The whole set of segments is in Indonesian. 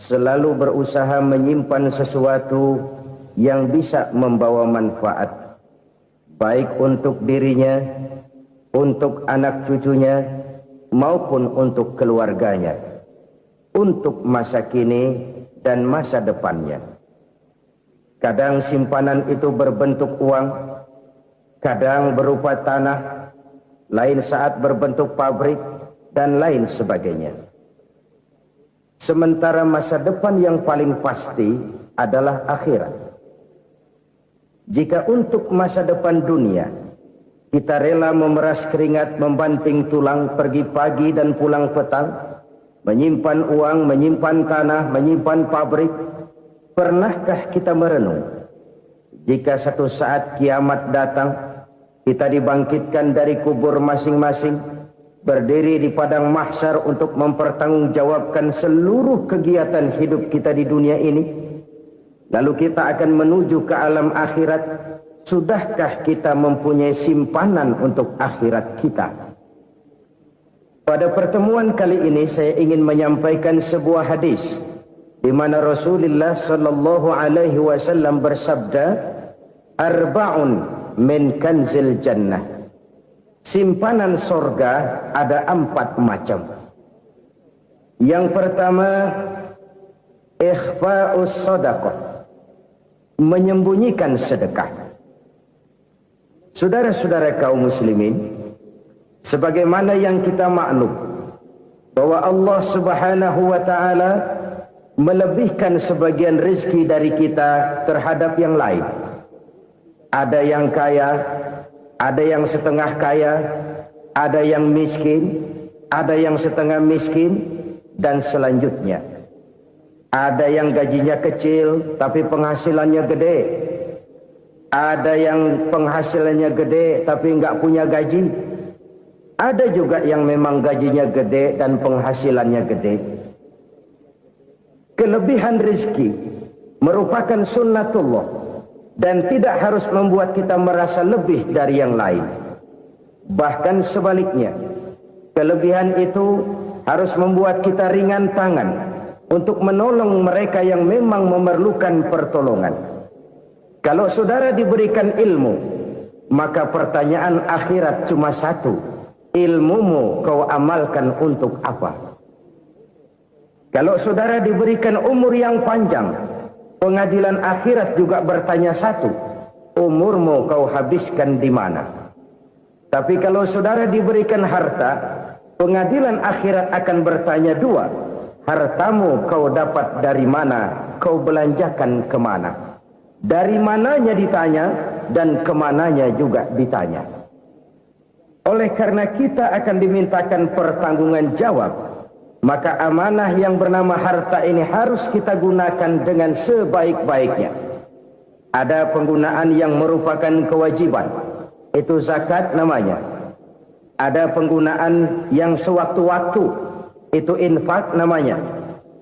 selalu berusaha menyimpan sesuatu yang bisa membawa manfaat, baik untuk dirinya, untuk anak cucunya, maupun untuk keluarganya, untuk masa kini dan masa depannya. Kadang simpanan itu berbentuk uang, kadang berupa tanah, lain saat berbentuk pabrik, dan lain sebagainya. Sementara masa depan yang paling pasti adalah akhirat. Jika untuk masa depan dunia kita rela memeras keringat, membanting tulang, pergi pagi dan pulang petang, menyimpan uang, menyimpan tanah, menyimpan pabrik, pernahkah kita merenung jika satu saat kiamat datang, kita dibangkitkan dari kubur masing-masing, berdiri di padang mahsyar untuk mempertanggungjawabkan seluruh kegiatan hidup kita di dunia ini? Lalu kita akan menuju ke alam akhirat. Sudahkah kita mempunyai simpanan untuk akhirat kita? Pada pertemuan kali ini saya ingin menyampaikan sebuah hadis di mana Rasulullah sallallahu alaihi wasallam bersabda, "Arba'un min kanzil jannah." Simpanan sorga ada 4 macam. Yang pertama, ikhfa'us sadaqah, menyembunyikan sedekah. Saudara-saudara kaum muslimin, sebagaimana yang kita maklum bahwa Allah Subhanahu wa taala melebihkan sebagian rezeki dari kita terhadap yang lain. Ada yang kaya, ada yang setengah kaya, ada yang miskin, ada yang setengah miskin, dan selanjutnya. Ada yang gajinya kecil tapi penghasilannya gede. Ada yang penghasilannya gede tapi enggak punya gaji. Ada juga yang memang gajinya gede dan penghasilannya gede. Kelebihan rezeki merupakan sunnatullah dan tidak harus membuat kita merasa lebih dari yang lain. Bahkan sebaliknya, kelebihan itu harus membuat kita ringan tangan untuk menolong mereka yang memang memerlukan pertolongan. Kalau saudara diberikan ilmu, maka pertanyaan akhirat cuma satu: ilmumu kau amalkan untuk apa? Kalau saudara diberikan umur yang panjang, pengadilan akhirat juga bertanya satu: umurmu kau habiskan di mana? Tapi kalau saudara diberikan harta, pengadilan akhirat akan bertanya dua: hartamu kau dapat dari mana, kau belanjakan kemana? Dari mananya ditanya dan kemananya juga ditanya. Oleh karena kita akan dimintakan pertanggungan jawab, maka amanah yang bernama harta ini harus kita gunakan dengan sebaik-baiknya. Ada penggunaan yang merupakan kewajiban, itu zakat namanya. Ada penggunaan yang sewaktu-waktu, itu infak namanya.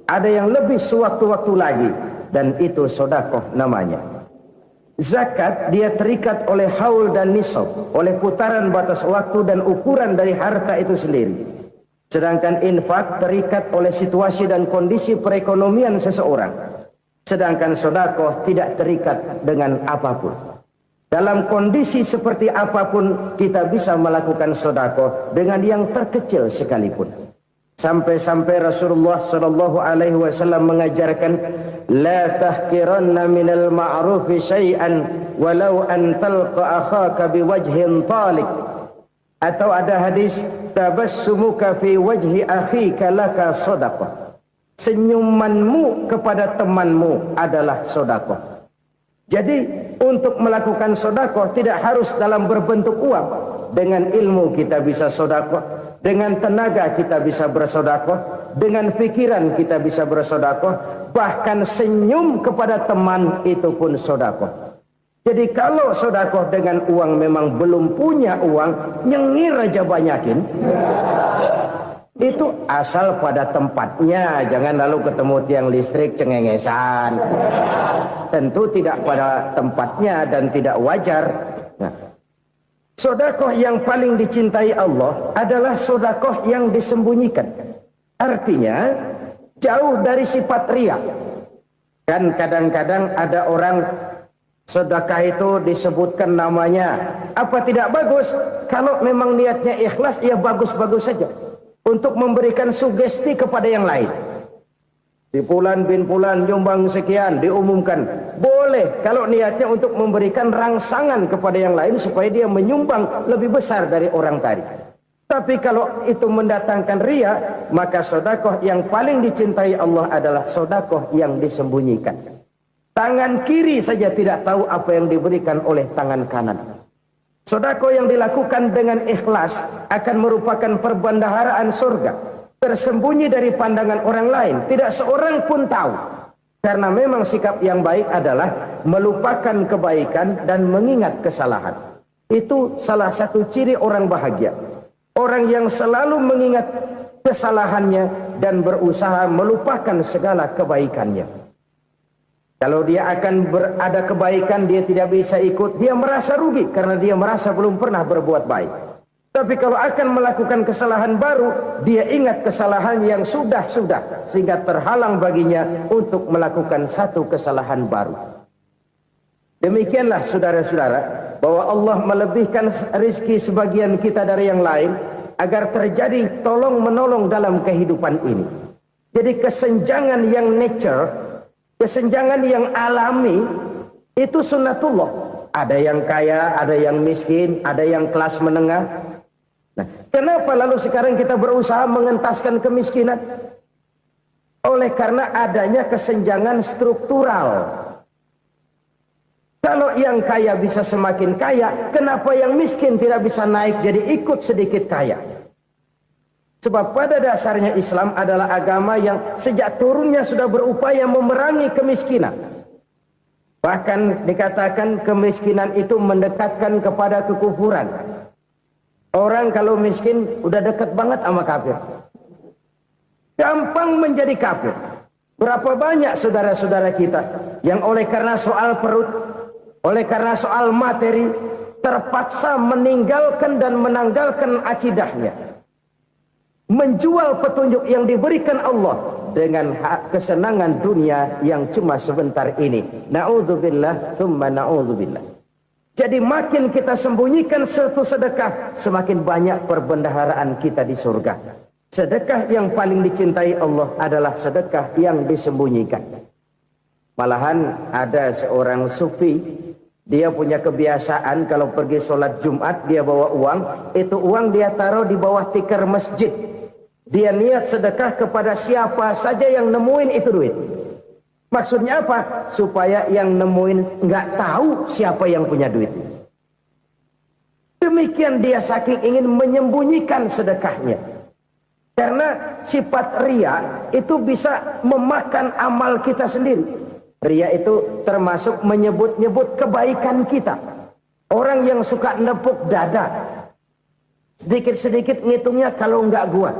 Ada yang lebih sewaktu-waktu lagi, dan itu sedekah namanya. Zakat dia terikat oleh haul dan nisab, oleh putaran batas waktu dan ukuran dari harta itu sendiri. Sedangkan infak terikat oleh situasi dan kondisi perekonomian seseorang. Sedangkan sedekah tidak terikat dengan apapun. Dalam kondisi seperti apapun kita bisa melakukan sedekah dengan yang terkecil sekalipun. Sampai-sampai Rasulullah sallallahu alaihi wasallam mengajarkan, la tahqiranna minal ma'rufi syai'an walau an talqa akhaka biwajhin talik. Atau ada hadis, tabassumuka fi wajhi akhika laka shadaqah. Senyumanmu kepada temanmu adalah sedekah. Jadi untuk melakukan sedekah tidak harus dalam berbentuk uang. Dengan ilmu kita bisa sedekah, dengan tenaga kita bisa bersedekah, dengan pikiran kita bisa bersedekah, bahkan senyum kepada teman itu pun sedekah. Jadi kalau sedekah dengan uang memang belum punya uang, nyengir aja banyakin. Itu asal pada tempatnya, jangan lalu ketemu tiang listrik cengengesan. Tentu tidak pada tempatnya dan tidak wajar. Nah, sedekah yang paling dicintai Allah adalah sedekah yang disembunyikan. Artinya, jauh dari sifat riya. Kan kadang-kadang ada orang sedekah itu disebutkan namanya, apa tidak bagus? Kalau memang niatnya ikhlas, ya bagus-bagus saja untuk memberikan sugesti kepada yang lain. Si Fulan bin Fulan nyumbang sekian, diumumkan. Boleh kalau niatnya untuk memberikan rangsangan kepada yang lain supaya dia menyumbang lebih besar dari orang tadi. Tapi kalau itu mendatangkan riya, maka sedekah yang paling dicintai Allah adalah sedekah yang disembunyikan. Tangan kiri saja tidak tahu apa yang diberikan oleh tangan kanan. Sedekah yang dilakukan dengan ikhlas akan merupakan perbendaharaan surga, tersembunyi dari pandangan orang lain, tidak seorang pun tahu. Karena memang sikap yang baik adalah melupakan kebaikan dan mengingat kesalahan. Itu salah satu ciri orang bahagia. Orang yang selalu mengingat kesalahannya dan berusaha melupakan segala kebaikannya. Kalau dia akan berada kebaikan, dia tidak bisa ikut, dia merasa rugi karena dia merasa belum pernah berbuat baik. Tapi kalau akan melakukan kesalahan baru, dia ingat kesalahan yang sudah-sudah, sehingga terhalang baginya untuk melakukan satu kesalahan baru. Demikianlah saudara-saudara, bahwa Allah melebihkan rizki sebagian kita dari yang lain agar terjadi tolong-menolong dalam kehidupan ini. Jadi kesenjangan yang nature, kesenjangan yang alami, itu sunnatullah. Ada yang kaya, ada yang miskin, ada yang kelas menengah. Nah, kenapa lalu sekarang kita berusaha mengentaskan kemiskinan? Oleh karena adanya kesenjangan struktural. Kalau yang kaya bisa semakin kaya, kenapa yang miskin tidak bisa naik jadi ikut sedikit kaya? Sebab pada dasarnya Islam adalah agama yang sejak turunnya sudah berupaya memerangi kemiskinan. Bahkan dikatakan kemiskinan itu mendekatkan kepada kekufuran. Orang kalau miskin udah dekat banget sama kafir. Gampang menjadi kafir. Berapa banyak saudara-saudara kita yang oleh karena soal perut, oleh karena soal materi, terpaksa meninggalkan dan menanggalkan akidahnya. Menjual petunjuk yang diberikan Allah dengan kesenangan dunia yang cuma sebentar ini. Na'udzubillah, thumma na'udzubillah. Jadi makin kita sembunyikan satu sedekah, semakin banyak perbendaharaan kita di surga. Sedekah yang paling dicintai Allah adalah sedekah yang disembunyikan. Malahan ada seorang sufi, dia punya kebiasaan kalau pergi sholat Jumat dia bawa uang, itu uang dia taruh di bawah tikar masjid. Dia niat sedekah kepada siapa saja yang nemuin itu duit. Maksudnya apa? Supaya yang nemuin nggak tahu siapa yang punya duit. Demikian dia saking ingin menyembunyikan sedekahnya. Karena sifat riya itu bisa memakan amal kita sendiri. Riya itu termasuk menyebut-nyebut kebaikan kita. Orang yang suka nepuk dada, sedikit-sedikit ngitungnya kalau nggak gua.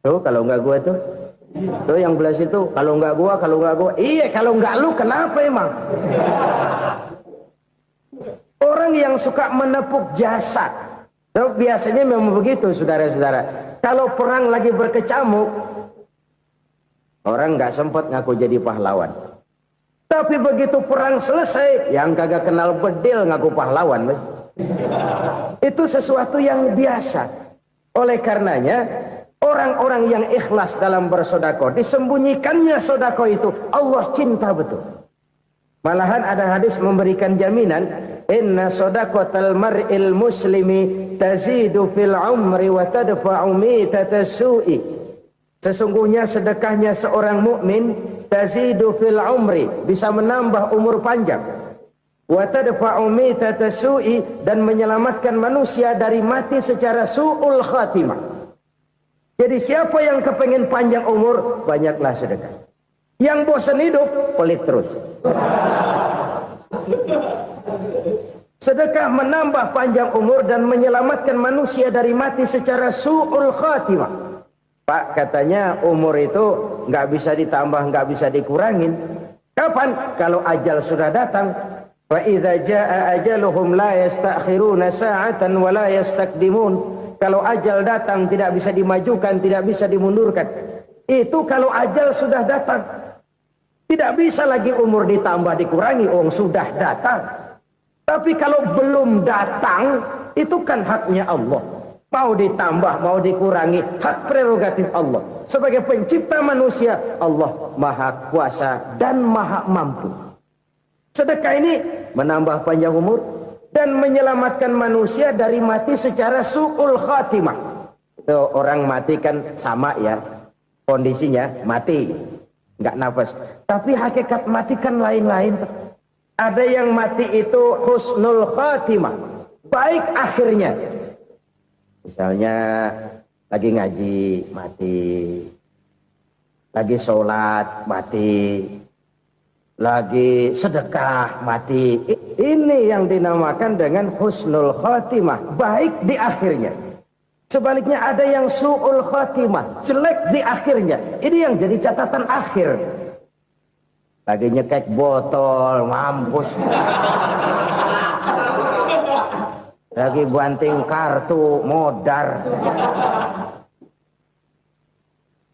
Tuh kalau nggak gua tuh. Tuh yang belas itu kalau nggak gua, kalau nggak gua. Iya kalau nggak lu kenapa emang? Orang yang suka menepuk jasad. Tuh, biasanya memang begitu saudara-saudara. Kalau perang lagi berkecamuk, orang nggak sempat ngaku jadi pahlawan. Tapi begitu perang selesai, yang kagak kenal bedil ngaku pahlawan, mas. Itu sesuatu yang biasa. Oleh karenanya, orang-orang yang ikhlas dalam bersedekah, disembunyikannya sedekah itu, Allah cinta betul. Malahan ada hadis memberikan jaminan, inna sadaqatal mar'il muslimi tazidu fil umri wa tadfa'u mitatas su'i. Sesungguhnya sedekahnya seorang mukmin tazidu fil umri, bisa menambah umur panjang, wa tadfa'u mitatas su'i, dan menyelamatkan manusia dari mati secara su'ul khatimah. Jadi siapa yang kepengen panjang umur, banyaklah sedekah. Yang bosan hidup, pelit terus. Sedekah menambah panjang umur dan menyelamatkan manusia dari mati secara su'ul khatimah. Pak, katanya umur itu nggak bisa ditambah, nggak bisa dikurangin. Kapan? Kalau ajal sudah datang. Wa idza jaa ajaluhum la yastakhiruna sa'atan wa la yastaqdimun. Kalau ajal datang tidak bisa dimajukan, tidak bisa dimundurkan. Itu kalau ajal sudah datang. Tidak bisa lagi umur ditambah dikurangi, sudah datang. Tapi kalau belum datang, itu kan haknya Allah. Mau ditambah, mau dikurangi, hak prerogatif Allah. Sebagai pencipta manusia, Allah Maha Kuasa dan Maha Mampu. Sedekah ini menambah panjang umur dan menyelamatkan manusia dari mati secara su'ul khatimah. Itu orang mati kan sama ya, kondisinya mati, nggak nafas. Tapi hakikat mati kan lain-lain. Ada yang mati itu husnul khatimah, baik akhirnya. Misalnya lagi ngaji mati, lagi sholat mati, lagi sedekah mati. Ini yang dinamakan dengan husnul khatimah, baik di akhirnya. Sebaliknya ada yang su'ul khatimah, jelek di akhirnya. Ini yang jadi catatan akhir. Lagi nyekek botol, mampus. Lagi banting kartu, modar.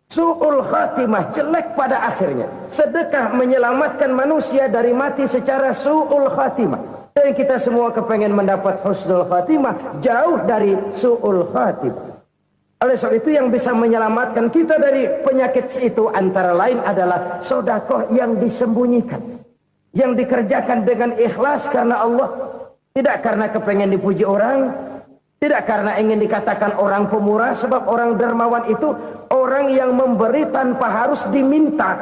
Su'ul khatimah, jelek pada akhirnya. Sedekah menyelamatkan manusia dari mati secara su'ul khatimah. Dan kita semua kepengen mendapat husnul khatimah, jauh dari su'ul khatimah. Oleh sebab itu yang bisa menyelamatkan kita dari penyakit itu antara lain adalah sedekah yang disembunyikan, yang dikerjakan dengan ikhlas karena Allah, tidak karena kepengen dipuji orang, tidak karena ingin dikatakan orang pemurah. Sebab orang dermawan itu orang yang memberi tanpa harus diminta.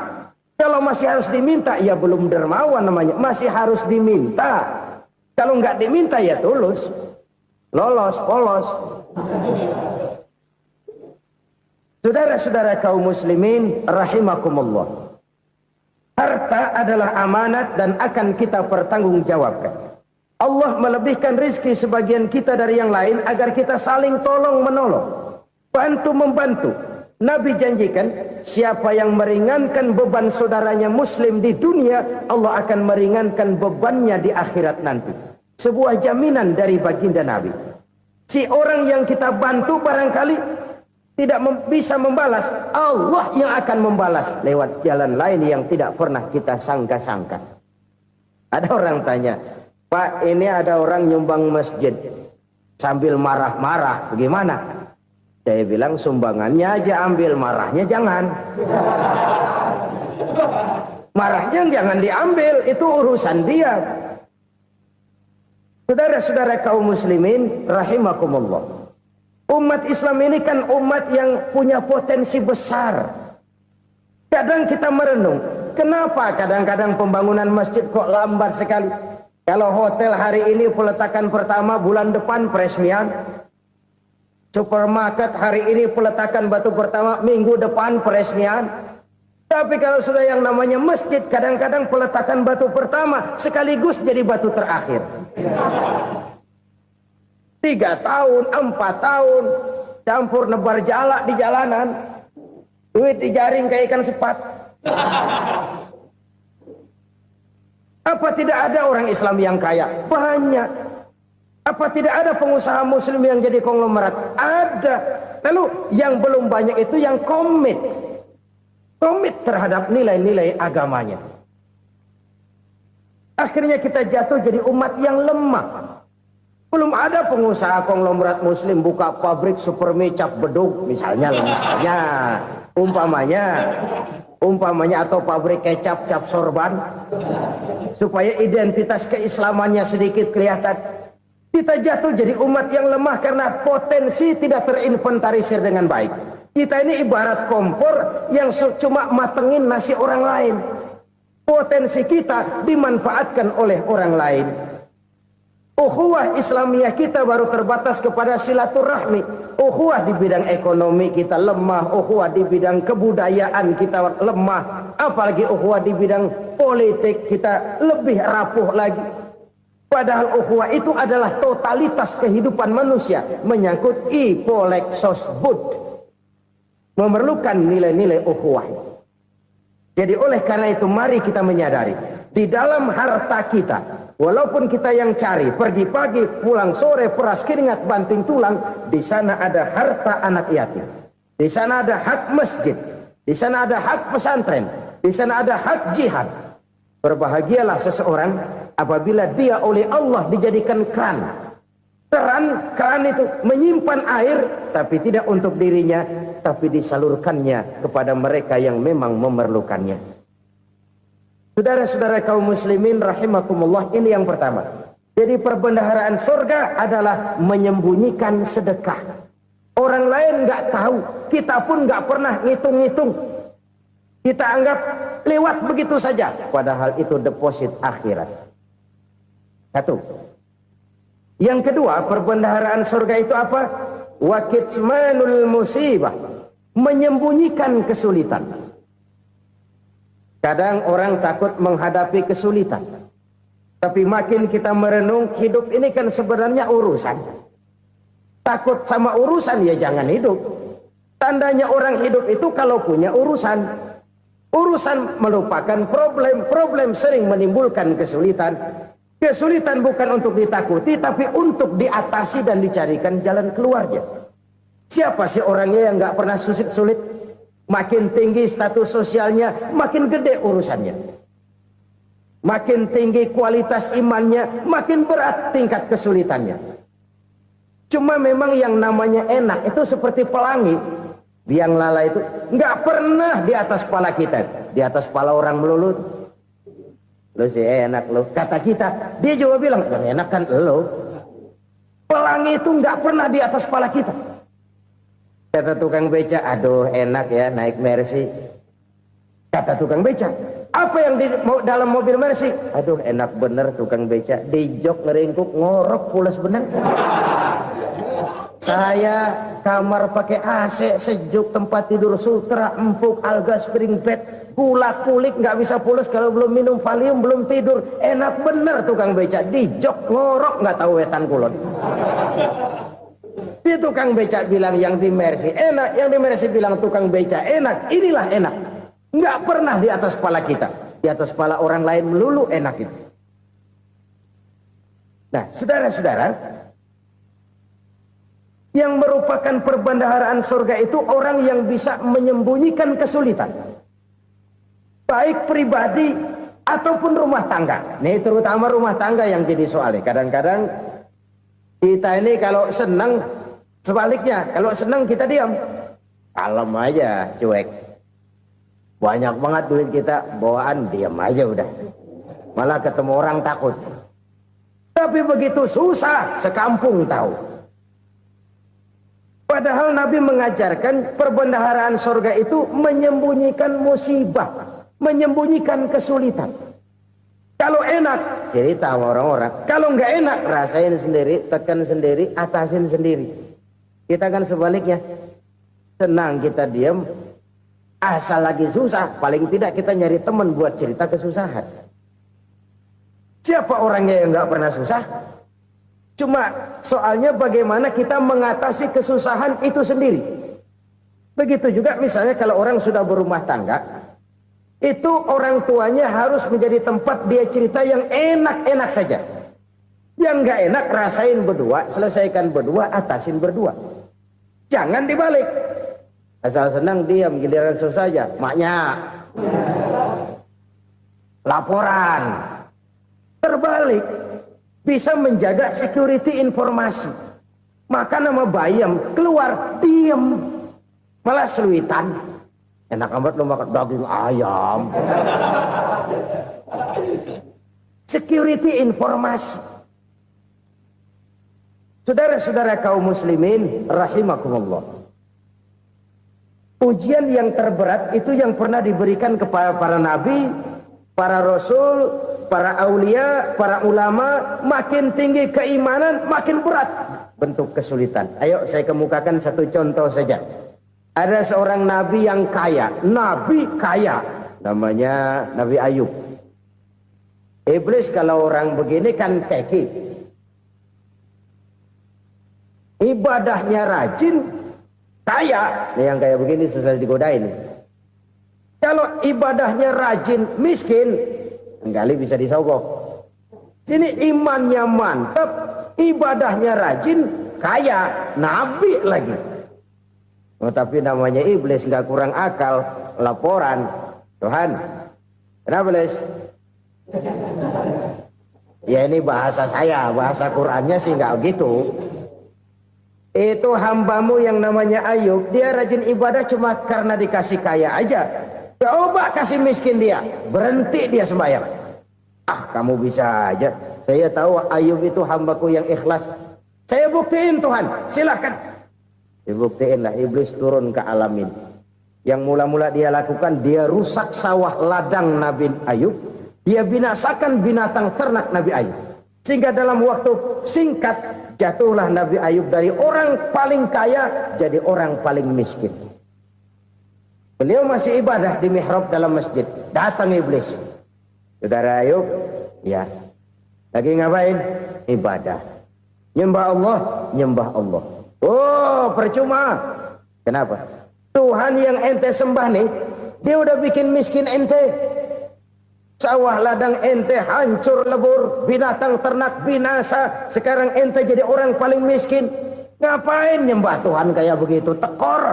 Kalau masih harus diminta, ya belum dermawan namanya, masih harus diminta. Kalau nggak diminta ya tulus, lolos, polos. Saudara-saudara kaum muslimin rahimakumullah. Harta adalah amanat dan akan kita pertanggungjawabkan. Allah melebihkan rizki sebagian kita dari yang lain agar kita saling tolong menolong, bantu membantu. Nabi janjikan siapa yang meringankan beban saudaranya muslim di dunia, Allah akan meringankan bebannya di akhirat nanti. Sebuah jaminan dari baginda Nabi. Si orang yang kita bantu barangkali tidak bisa membalas, Allah yang akan membalas lewat jalan lain yang tidak pernah kita sangka-sangka. Ada orang tanya, Pak, ini ada orang nyumbang masjid sambil marah-marah, bagaimana? Saya bilang sumbangannya aja ambil, marahnya jangan. Marahnya jangan diambil, itu urusan dia. Saudara-saudara kaum muslimin rahimakumullah. Umat Islam ini kan umat yang punya potensi besar. Kadang kita merenung, kenapa kadang-kadang pembangunan masjid kok lambat sekali? Kalau hotel hari ini peletakan pertama, bulan depan peresmian. Supermarket hari ini peletakan batu pertama, minggu depan peresmian. Tapi kalau sudah yang namanya masjid, kadang-kadang peletakan batu pertama sekaligus jadi batu terakhir. 3 tahun, 4 tahun, campur nebar jalak di jalanan, duit dijaring kayak ikan sepat. Apa tidak ada orang Islam yang kaya? Banyak. Apa tidak ada pengusaha muslim yang jadi konglomerat? Ada. Lalu yang belum banyak itu yang komit terhadap nilai-nilai agamanya. Akhirnya kita jatuh jadi umat yang lemah. Belum ada pengusaha konglomerat muslim buka pabrik supermi cap beduk misalnya umpamanya atau pabrik kecap cap sorban supaya identitas keislamannya sedikit kelihatan. Kita jatuh jadi umat yang lemah karena potensi tidak terinventarisir dengan baik. Kita ini ibarat kompor yang cuma matengin nasi orang lain. Potensi kita dimanfaatkan oleh orang lain. Ukhuwah Islamiyah kita baru terbatas kepada silaturahmi. Ukhuwah di bidang ekonomi kita lemah, ukhuwah di bidang kebudayaan kita lemah, apalagi ukhuwah di bidang politik kita lebih rapuh lagi. Padahal ukhuwah itu adalah totalitas kehidupan manusia, menyangkut ipolek sosbud, memerlukan nilai-nilai ukhuwah. Jadi oleh karena itu mari kita menyadari di dalam harta kita, walaupun kita yang cari, pergi pagi, pulang sore, peras keringat, banting tulang, di sana ada harta anak yatim. Di sana ada hak masjid. di sana ada hak pesantren, di sana ada hak jihad. Berbahagialah seseorang apabila dia oleh Allah dijadikan keran. Keran itu menyimpan air, tapi tidak untuk dirinya, tapi disalurkannya kepada mereka yang memang memerlukannya. Saudara-saudara kaum muslimin rahimakumullah, ini yang pertama. Jadi perbendaharaan surga adalah menyembunyikan sedekah. Orang lain nggak tahu, kita pun nggak pernah ngitung-ngitung. Kita anggap lewat begitu saja, padahal itu deposit akhirat. Satu. Yang kedua, perbendaharaan surga itu apa? Wa kitmanul musibah, menyembunyikan kesulitan. Kadang orang takut menghadapi kesulitan, tapi makin kita merenung, hidup ini kan sebenarnya urusan. Takut sama urusan, ya jangan hidup. Tandanya orang hidup itu kalau punya urusan. Urusan melupakan problem, problem sering menimbulkan kesulitan. Kesulitan bukan untuk ditakuti, tapi untuk diatasi dan dicarikan jalan keluarnya. Siapa sih orangnya yang nggak pernah sulit-sulit? Makin tinggi status sosialnya, makin gede urusannya. Makin tinggi kualitas imannya, makin berat tingkat kesulitannya. Cuma memang yang namanya enak itu seperti pelangi. Biang lala itu nggak pernah di atas kepala kita, di atas kepala orang melulu. Lo sih enak lo, kata kita. Dia juga bilang yang enak kan lo. Pelangi itu nggak pernah di atas kepala kita. Kata tukang beca, aduh enak ya naik Mercy. Kata tukang beca, apa yang di dalam mobil Mercy? Aduh enak bener tukang beca, di jok ngeringkuk ngorok pulas bener. Saya kamar pakai AC sejuk, tempat tidur sutra empuk, alga spring bed, kulak kulik nggak bisa pulas kalau belum minum Valium, belum tidur. Enak bener tukang beca, di jok ngorok nggak tahu wetan kulon. Si tukang beca bilang yang di Mercy enak, yang di Mercy bilang tukang beca enak. Inilah enak, nggak pernah di atas kepala kita, di atas kepala orang lain melulu enak itu. Nah, saudara-saudara, yang merupakan perbendaharaan surga itu orang yang bisa menyembunyikan kesulitan, baik pribadi ataupun rumah tangga. Nih terutama rumah tangga yang jadi soalnya. Kadang-kadang kita ini kalau senang, sebaliknya kalau senang kita diam, kalem aja, cuek. Banyak banget duit kita bawaan, diam aja udah. Malah ketemu orang takut. Tapi begitu susah, sekampung tahu. Padahal Nabi mengajarkan perbendaharaan surga itu menyembunyikan musibah, menyembunyikan kesulitan. Kalau enak, cerita sama orang-orang. Kalau nggak enak, rasain sendiri, tekan sendiri, atasin sendiri. Kita kan sebaliknya, senang kita diam, asal lagi susah, paling tidak kita nyari teman buat cerita kesusahan. Siapa orangnya yang nggak pernah susah? Cuma soalnya bagaimana kita mengatasi kesusahan itu sendiri. Begitu juga misalnya kalau orang sudah berumah tangga, itu orang tuanya harus menjadi tempat dia cerita yang enak-enak saja. Yang nggak enak rasain berdua, selesaikan berdua, atasin berdua. Jangan dibalik. Asal senang diam, giliran susah aja. Maknya laporan. Terbalik. Bisa menjaga security informasi. Maka nama bayam keluar diem, malah seluitan. Enak amat lo makan daging ayam. Security informasi. Saudara-saudara kaum muslimin rahimakumullah, ujian yang terberat itu yang pernah diberikan kepada para nabi, para rasul, para aulia, para ulama. Makin tinggi keimanan, makin berat bentuk kesulitan. Ayo saya kemukakan satu contoh saja. Ada seorang nabi yang kaya, nabi kaya, namanya Nabi Ayub. Iblis kalau orang begini kan keki, ibadahnya rajin, kaya. Nih yang kayak begini susah digodain. Kalau ibadahnya rajin, miskin, kali bisa disogok. Sini imannya mantap, ibadahnya rajin, kaya, nabi lagi. Oh, tapi namanya iblis, nggak kurang akal. Laporan, Tuhan, kenapa Les? Ya ini bahasa saya, bahasa Qurannya sih nggak gitu. Itu hambamu yang namanya Ayub, dia rajin ibadah cuma karena dikasih kaya aja. Coba kasih miskin dia, berhenti dia sembahyang. Ah, kamu bisa aja. Saya tahu Ayub itu hambaku yang ikhlas. Saya buktiin Tuhan, silahkan. Dibuktiinlah, iblis turun ke alam ini. Yang mula-mula dia lakukan, dia rusak sawah ladang Nabi Ayub. Dia binasakan binatang ternak Nabi Ayub. Sehingga dalam waktu singkat, jatuhlah Nabi Ayub dari orang paling kaya jadi orang paling miskin. Beliau masih ibadah di mihrab dalam masjid. Datang iblis. Saudara Ayub, ya, lagi ngapain? Ibadah. Nyembah Allah, nyembah Allah. Oh, percuma. Kenapa? Tuhan yang ente sembah nih, dia udah bikin miskin ente. Sawah ladang ente hancur lebur, binatang ternak binasa. Sekarang ente jadi orang paling miskin. Ngapain nyembah Tuhan kayak begitu? Tekor.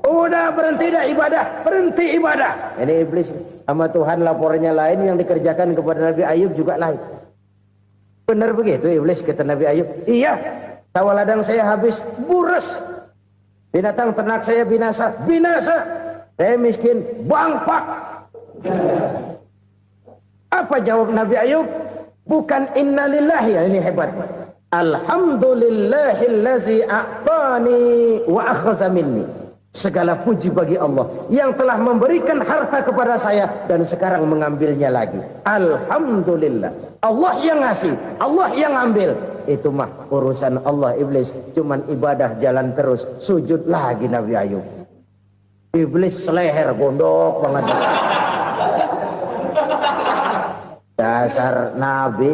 Udah berhenti dah ibadah, berhenti ibadah. Ini iblis sama Tuhan laporannya lain, yang dikerjakan kepada Nabi Ayub juga lain. Benar begitu iblis, kata Nabi Ayub. Iya. Sawah ladang saya habis, buras. Binatang ternak saya binasa, binasa. Saya miskin, bangpak. Apa jawab Nabi Ayub? Bukan innalillahi, ya ini hebat. Alhamdulillahillazi a'tani wa akhza minni. Segala puji bagi Allah yang telah memberikan harta kepada saya dan sekarang mengambilnya lagi. Alhamdulillah. Allah yang ngasih, Allah yang ambil. Itu mah urusan Allah. Iblis cuman ibadah jalan terus, sujud lagi Nabi Ayub. Iblis seleher gondok banget. Dasar Nabi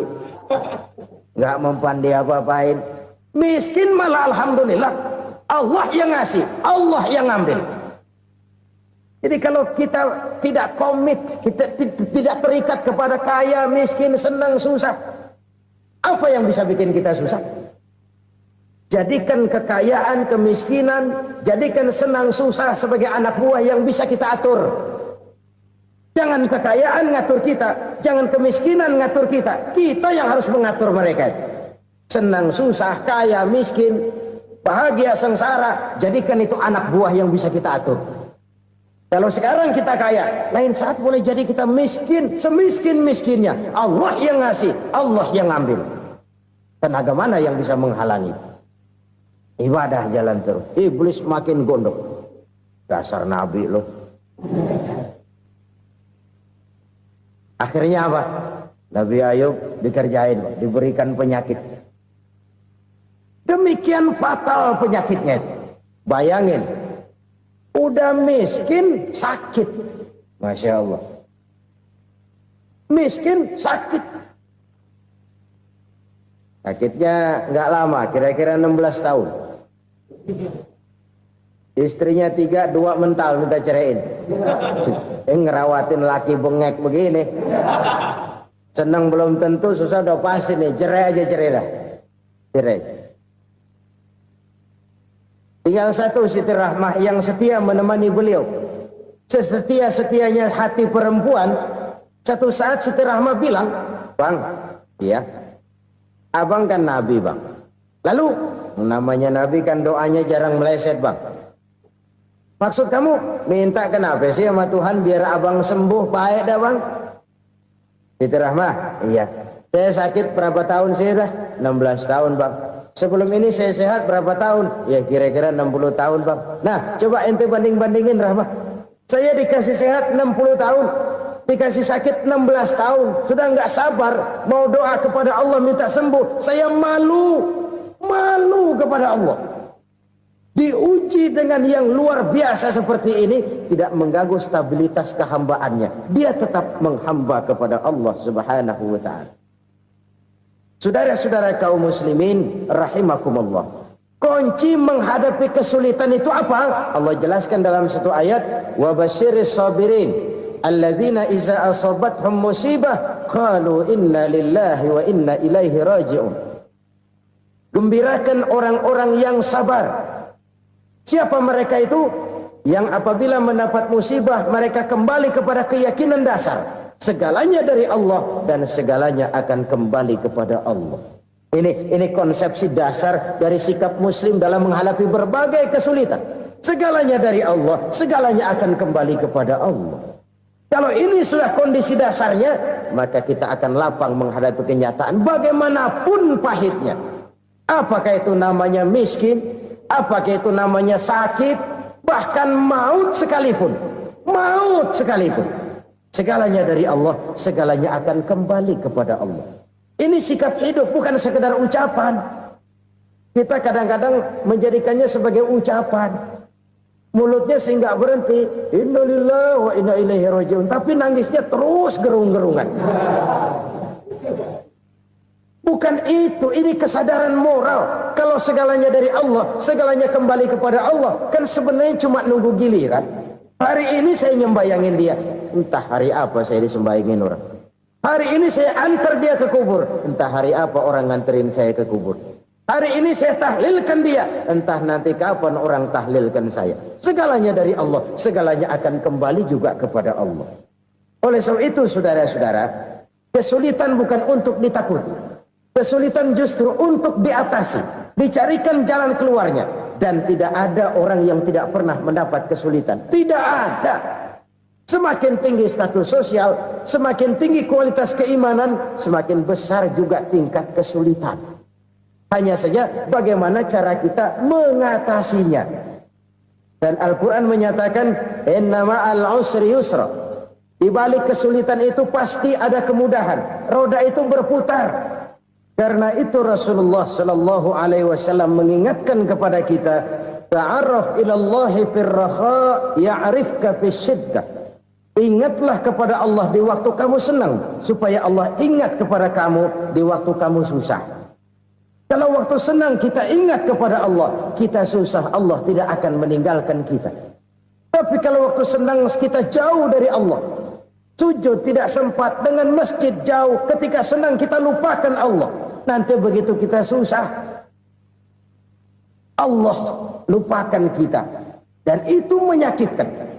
nggak mempan dia apa-apain. Miskin malah alhamdulillah. Allah yang ngasih, Allah yang ambil. Jadi kalau kita tidak komit, kita tidak terikat kepada kaya, miskin, senang, susah, apa yang bisa bikin kita susah? Jadikan kekayaan, kemiskinan, jadikan senang, susah sebagai anak buah yang bisa kita atur. Jangan kekayaan ngatur kita, jangan kemiskinan ngatur kita. Kita yang harus mengatur mereka. Senang, susah, kaya, miskin, bahagia, sengsara, jadikan itu anak buah yang bisa kita atur. Kalau sekarang kita kaya, lain saat boleh jadi kita miskin, semiskin-miskinnya. Allah yang ngasih, Allah yang ambil. Tenaga mana yang bisa menghalangi? Ibadah jalan terus. Iblis makin gondok. Dasar Nabi loh. Akhirnya apa? Nabi Ayub dikerjain, diberikan penyakit. Demikian fatal penyakitnya. Bayangin, udah miskin sakit. Masya Allah. Miskin sakit. Sakitnya nggak lama, kira-kira 16 tahun. Istrinya 3, 2 mental minta ceraiin. Ngerawatin laki bengek begini. Senang belum tentu, susah udah pasti nih. Cerai aja, cerai dah. Cerai. Tinggal satu Siti Rahmah yang setia menemani beliau. Sesetia-setianya hati perempuan. Satu saat Siti Rahmah bilang, "Bang, iya, abang kan Nabi, Bang. Lalu, namanya Nabi kan doanya jarang meleset, Bang. Maksud kamu minta kenapa sih sama Tuhan biar abang sembuh, baik dah, Bang?" Siti Rahmah, iya. Saya sakit berapa tahun sih dah? 16 tahun, Bang. Sebelum ini saya sehat berapa tahun? Ya kira-kira 60 tahun, Bang. Nah, coba ente banding-bandingin, Rahmah. Saya dikasih sehat 60 tahun. Dikasih sakit 16 tahun. Sudah nggak sabar mau doa kepada Allah minta sembuh. Saya malu kepada Allah. Diuji dengan yang luar biasa seperti ini, tidak mengganggu stabilitas kehambaannya. Dia tetap menghamba kepada Allah Subhanahu wa ta'ala. Saudara-saudara kaum muslimin rahimakumullah. Kunci menghadapi kesulitan itu apa? Allah jelaskan dalam satu ayat, wa basyiris sabirin alladzina iza asabathum musibah qalu inna lillahi wa inna ilaihi raji'un. Gembirakan orang-orang yang sabar Siapa mereka itu? Yang apabila mendapat musibah mereka kembali kepada keyakinan dasar, segalanya dari Allah dan segalanya akan kembali kepada Allah. Ini konsepsi dasar dari sikap muslim dalam menghadapi berbagai kesulitan. Segalanya dari Allah, segalanya akan kembali kepada Allah. Kalau ini sudah kondisi dasarnya, maka kita akan lapang menghadapi kenyataan bagaimanapun pahitnya. Apakah itu namanya miskin, apakah itu namanya sakit, bahkan maut sekalipun. Maut sekalipun. Segalanya dari Allah, segalanya akan kembali kepada Allah. Ini sikap hidup, bukan sekedar ucapan. Kita kadang-kadang menjadikannya sebagai ucapan. Mulutnya sih nggak berhenti, innalillahi wa inna ilaihi rajiun, tapi nangisnya terus gerung-gerungan. Bukan itu, ini kesadaran moral. Kalau segalanya dari Allah, segalanya kembali kepada Allah, kan sebenarnya cuma nunggu giliran. Hari ini saya nyembayangin dia, entah hari apa saya disembayangin orang. Hari ini saya antar dia ke kubur, entah hari apa orang nganterin saya ke kubur. Hari ini saya tahlilkan dia, entah nanti kapan orang tahlilkan saya. Segalanya dari Allah, segalanya akan kembali juga kepada Allah. Oleh sebab itu saudara-saudara, kesulitan bukan untuk ditakuti. Kesulitan justru untuk diatasi, dicarikan jalan keluarnya. Dan tidak ada orang yang tidak pernah mendapat kesulitan. Tidak ada. Semakin tinggi status sosial, semakin tinggi kualitas keimanan, semakin besar juga tingkat kesulitan. Hanya saja bagaimana cara kita mengatasinya. Dan Al-Quran menyatakan, inna ma'al usri yusra. Di balik kesulitan itu pasti ada kemudahan. Roda itu berputar. Karena itu Rasulullah sallallahu alaihi wasallam mengingatkan kepada kita, ta'arraf ilallahi firraha ya'rifka fisyiddah. Ingatlah kepada Allah di waktu kamu senang, supaya Allah ingat kepada kamu di waktu kamu susah. Kalau waktu senang kita ingat kepada Allah, kita susah, Allah tidak akan meninggalkan kita. Tapi kalau waktu senang kita jauh dari Allah, sujud tidak sempat, dengan masjid jauh, ketika senang kita lupakan Allah. Nanti begitu kita susah, Allah lupakan kita. Dan itu menyakitkan.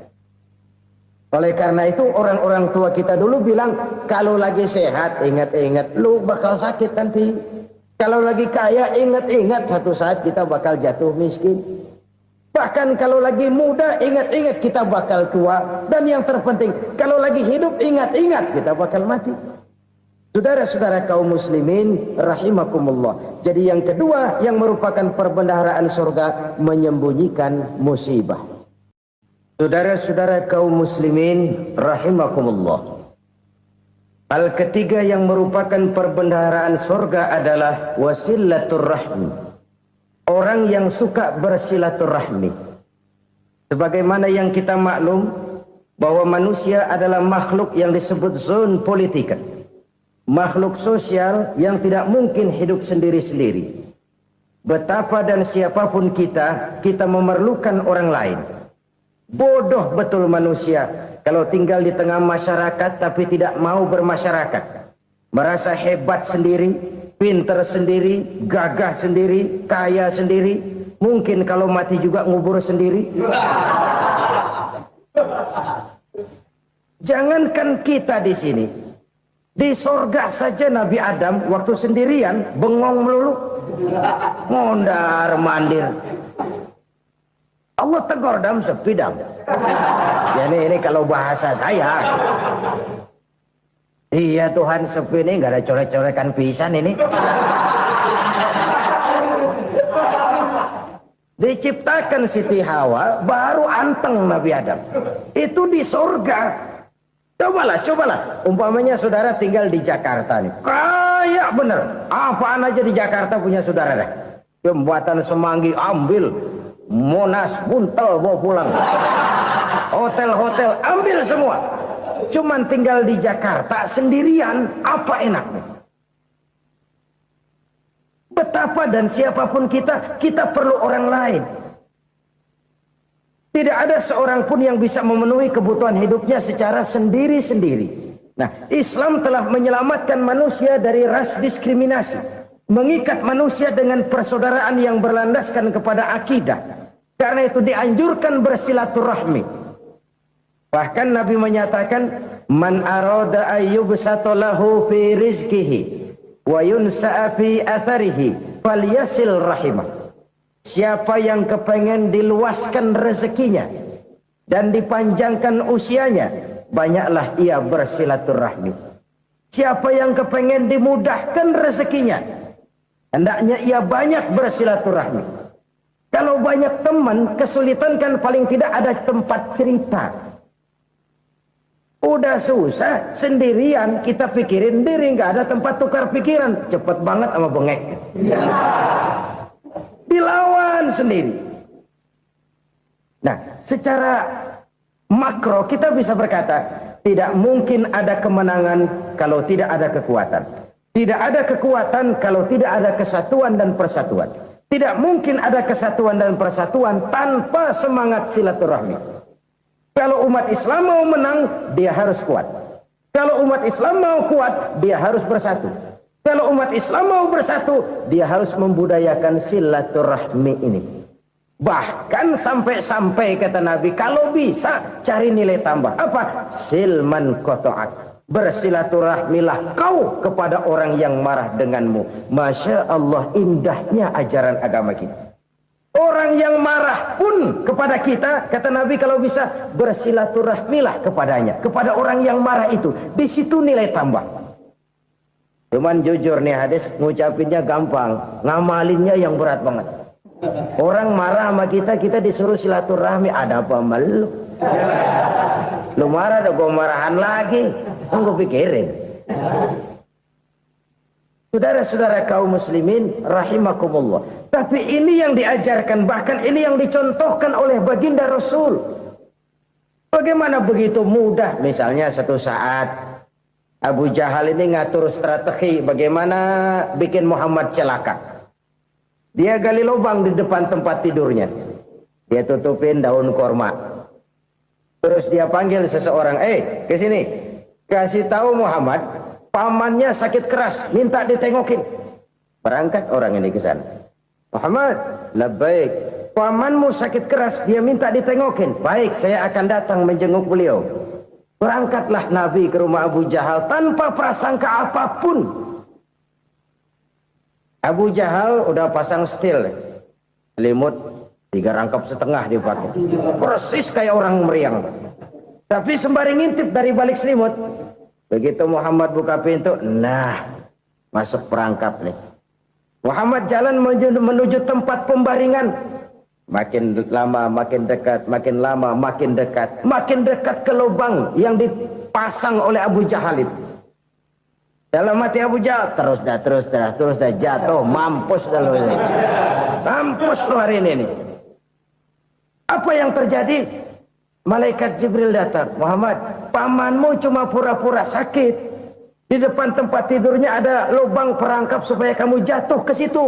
Oleh karena itu orang-orang tua kita dulu bilang, kalau lagi sehat ingat-ingat lu bakal sakit nanti. Kalau lagi kaya ingat-ingat satu saat kita bakal jatuh miskin. Bahkan kalau lagi muda ingat-ingat kita bakal tua. Dan yang terpenting, kalau lagi hidup ingat-ingat kita bakal mati. Saudara-saudara kaum muslimin rahimakumullah. Jadi yang kedua yang merupakan perbendaharaan surga, menyembunyikan musibah. Saudara-saudara kaum muslimin rahimakumullah. Hal ketiga yang merupakan perbendaharaan surga adalah wasilatur rahmi. Orang yang suka bersilaturahmi. Sebagaimana yang kita maklum bahwa manusia adalah makhluk yang disebut zon politika. Makhluk sosial yang tidak mungkin hidup sendiri-sendiri. Betapa dan siapapun kita memerlukan orang lain. Bodoh betul manusia kalau tinggal di tengah masyarakat tapi tidak mau bermasyarakat. Merasa hebat sendiri, pintar sendiri, gagah sendiri, kaya sendiri. Mungkin kalau mati juga ngubur sendiri. Jangankan kita di sini, di sorga saja Nabi Adam waktu sendirian bengong melulu, mondar mandir. Allah tegur dam sepi dam. Ya ini kalau bahasa saya. Iya Tuhan sepi ini nggak ada coret-corekan pisan ini. Diciptakan Siti Hawa baru anteng Nabi Adam. Itu di surga. Cobalah. Umpamanya saudara tinggal di Jakarta nih. Kayak bener. Apaan aja di Jakarta punya saudara deh. Jembatan Semanggi ambil. Monas buntel bawa pulang. Hotel-hotel ambil semua. Cuman tinggal di Jakarta sendirian, apa enaknya? Betapa dan siapapun kita perlu orang lain. Tidak ada seorang pun yang bisa memenuhi kebutuhan hidupnya secara sendiri-sendiri. Nah, Islam telah menyelamatkan manusia dari ras diskriminasi. Mengikat manusia dengan persaudaraan yang berlandaskan kepada akidah. Karena itu dianjurkan bersilaturahmi. Bahkan Nabi menyatakan, man arada ayyubsata lahu fi rizqihi wa yunsa'a fi atharihi falyasil rahimah. Siapa yang kepengen diluaskan rezekinya dan dipanjangkan usianya, banyaklah ia bersilaturahmi. Siapa yang kepengen dimudahkan rezekinya, hendaknya ia banyak bersilaturahmi. Kalau banyak teman, kesulitan kan paling tidak ada tempat cerita. Udah susah, sendirian kita pikirin diri, nggak ada tempat tukar pikiran. Cepet banget sama bengek. Dilawan sendiri. Nah, secara makro kita bisa berkata, tidak mungkin ada kemenangan kalau tidak ada kekuatan. Tidak ada kekuatan kalau tidak ada kesatuan dan persatuan. Tidak mungkin ada kesatuan dan persatuan tanpa semangat silaturahmi. Kalau umat Islam mau menang, dia harus kuat. Kalau umat Islam mau kuat, dia harus bersatu. Kalau umat Islam mau bersatu, dia harus membudayakan silaturahmi ini. Bahkan sampai-sampai kata Nabi, kalau bisa cari nilai tambah. Apa? Silman qata'ak. Bersilaturahmilah kau kepada orang yang marah denganmu. Masya Allah, indahnya ajaran agama kita. Orang yang marah pun kepada kita, kata Nabi, kalau bisa bersilaturahmilah kepadanya, kepada orang yang marah itu. Di situ nilai tambah. Cuman jujur nih hadis, ngucapinnya gampang, ngamalinnya yang berat banget. Orang marah sama kita, kita disuruh silaturahmi. Ada apa malu? Lu marah, ada gue marahan lagi. Gue pikirin. Saudara-saudara kaum muslimin rahimakumullah. Tapi ini yang diajarkan, bahkan ini yang dicontohkan oleh baginda Rasul. Bagaimana begitu mudah, misalnya satu saat Abu Jahal ini ngatur strategi bagaimana bikin Muhammad celaka. Dia gali lubang di depan tempat tidurnya. Dia tutupin daun korma. Terus dia panggil seseorang, ke sini. Kasih tahu Muhammad, pamannya sakit keras, minta ditengokin. Berangkat orang ini ke sana. Muhammad, labbaik. Pamanmu sakit keras, dia minta ditengokin. Baik, saya akan datang menjenguk beliau. Berangkatlah Nabi ke rumah Abu Jahal tanpa prasangka apapun. Abu Jahal udah pasang setil, selimut 3 rangkap setengah dipakai, persis kayak orang meriang. Tapi sembari ngintip dari balik selimut, begitu Muhammad buka pintu, nah masuk perangkap nih. Muhammad jalan menuju tempat pembaringan. Makin lama makin dekat, makin lama makin dekat, makin dekat ke lubang yang dipasang oleh Abu Jahal itu. Dalam hati Abu Jahal, terus dah jatuh, mampus dah lu ini. Mampus lu hari ini nih. Apa yang terjadi? Malaikat Jibril datang. Muhammad, pamanmu cuma pura-pura sakit. Di depan tempat tidurnya ada lubang perangkap supaya kamu jatuh ke situ.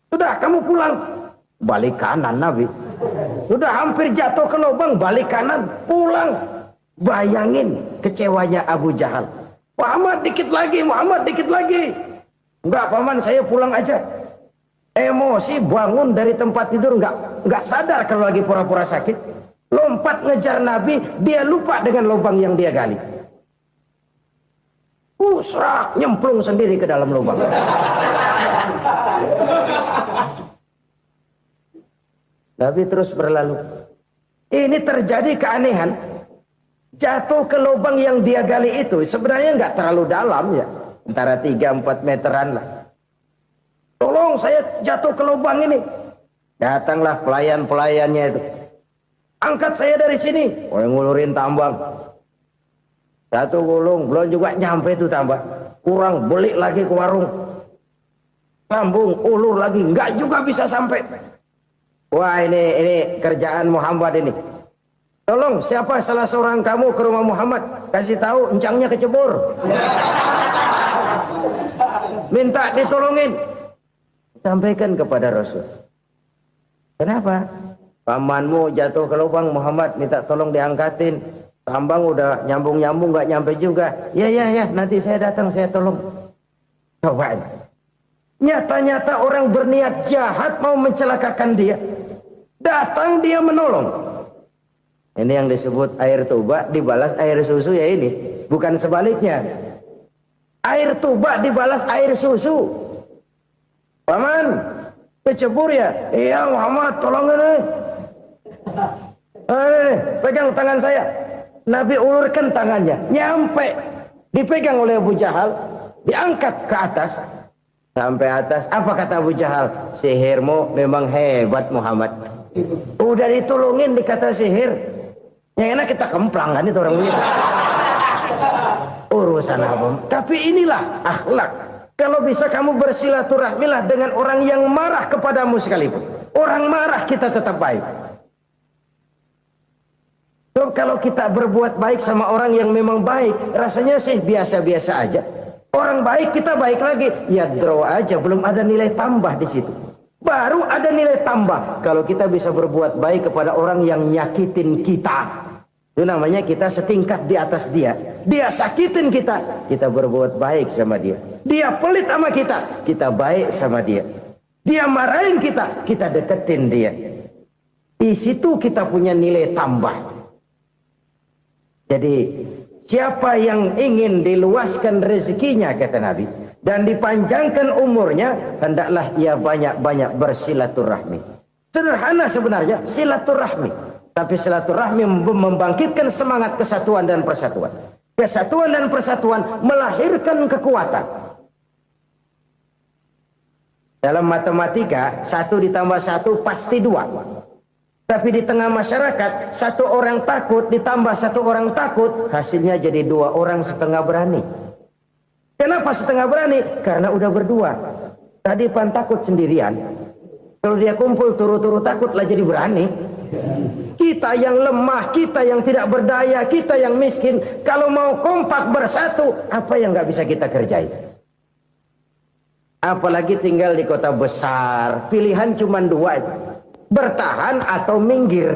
Sudah, kamu pulang. Balik kanan Nabi. Sudah hampir jatuh ke lubang, balik kanan, pulang. Bayangin kecewanya Abu Jahal. Muhammad dikit lagi, Muhammad dikit lagi. Enggak paman, saya pulang aja. Emosi bangun dari tempat tidur, enggak sadar kalau lagi pura-pura sakit. Lompat ngejar Nabi, dia lupa dengan lubang yang dia gali. Serak, nyemplung sendiri ke dalam lubang. Nabi terus berlalu. Ini terjadi keanehan. Jatuh ke lubang yang dia gali itu sebenarnya nggak terlalu dalam ya, antara 3-4 meteran lah. Tolong saya jatuh ke lubang ini. Datanglah pelayan-pelayannya itu. Angkat saya dari sini. Oh, yang ngulurin tambang. Satu gulung, belum juga nyampe itu tambang. Kurang, beli lagi ke warung. Sambung, ulur lagi, nggak juga bisa sampai. Wah, ini kerjaan Muhammad ini. Tolong, siapa salah seorang kamu ke rumah Muhammad, kasih tahu encangnya kecebur. Minta ditolongin. Sampaikan kepada Rasul. Kenapa? Pamanmu jatuh ke lubang, Muhammad minta tolong diangkatin. Tambang udah nyambung-nyambung nggak nyampe juga. Ya, nanti saya datang, saya tolong. Coba. Nyata-nyata orang berniat jahat mau mencelakakan dia. Datang dia menolong. Ini yang disebut air tuba dibalas air susu ya ini. Bukan sebaliknya. Air tuba dibalas air susu. Paman, kecebur ya? Iya Muhammad, tolong ini. Pegang tangan saya. Nabi ulurkan tangannya. Nyampe. Dipegang oleh Abu Jahal. Diangkat ke atas. Sampai atas. Apa kata Abu Jahal? Sihirmu memang hebat Muhammad. Udah ditolongin dikata sihir. Yang enak kita kemplang kan itu orang begitu. Urusan apa? Tapi inilah akhlak. Kalau bisa kamu bersilaturahmilah dengan orang yang marah kepadamu sekalipun. Orang marah kita tetap baik. So, kalau kita berbuat baik sama orang yang memang baik, rasanya sih biasa-biasa aja. Orang baik kita baik lagi, ya draw aja, belum ada nilai tambah di situ. Baru ada nilai tambah kalau kita bisa berbuat baik kepada orang yang nyakitin kita. Itu namanya kita setingkat di atas dia. Dia sakitin kita, kita berbuat baik sama dia. Dia pelit sama kita, kita baik sama dia. Dia marahin kita, kita deketin dia. Di situ kita punya nilai tambah. Jadi siapa yang ingin diluaskan rezekinya kata Nabi dan dipanjangkan umurnya, hendaklah ia banyak-banyak bersilaturahmi. Sederhana sebenarnya silaturahmi. Tapi silaturahmi membangkitkan semangat kesatuan dan persatuan. Kesatuan dan persatuan melahirkan kekuatan. Dalam matematika, 1 ditambah 1 pasti 2. Tapi di tengah masyarakat, 1 orang takut ditambah 1 orang takut, hasilnya jadi 2 orang setengah berani. Kenapa setengah berani? Karena udah berdua. Tadi pan takut sendirian. Kalau dia kumpul turu-turu takut lah jadi berani. Kita yang lemah, kita yang tidak berdaya, kita yang miskin, kalau mau kompak bersatu, apa yang nggak bisa kita kerjain? Apalagi tinggal di kota besar, pilihan cuma 2 itu. Bertahan atau minggir.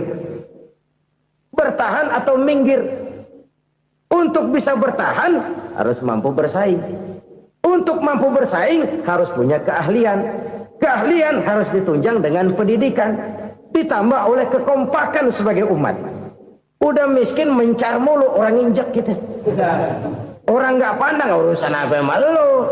Bertahan atau minggir. Untuk bisa bertahan harus mampu bersaing. Untuk mampu bersaing harus punya keahlian. Keahlian harus ditunjang dengan pendidikan. Ditambah oleh kekompakan sebagai umat. Udah miskin mencar mulu, orang injak kita. Orang nggak pandang urusan apa yang malu.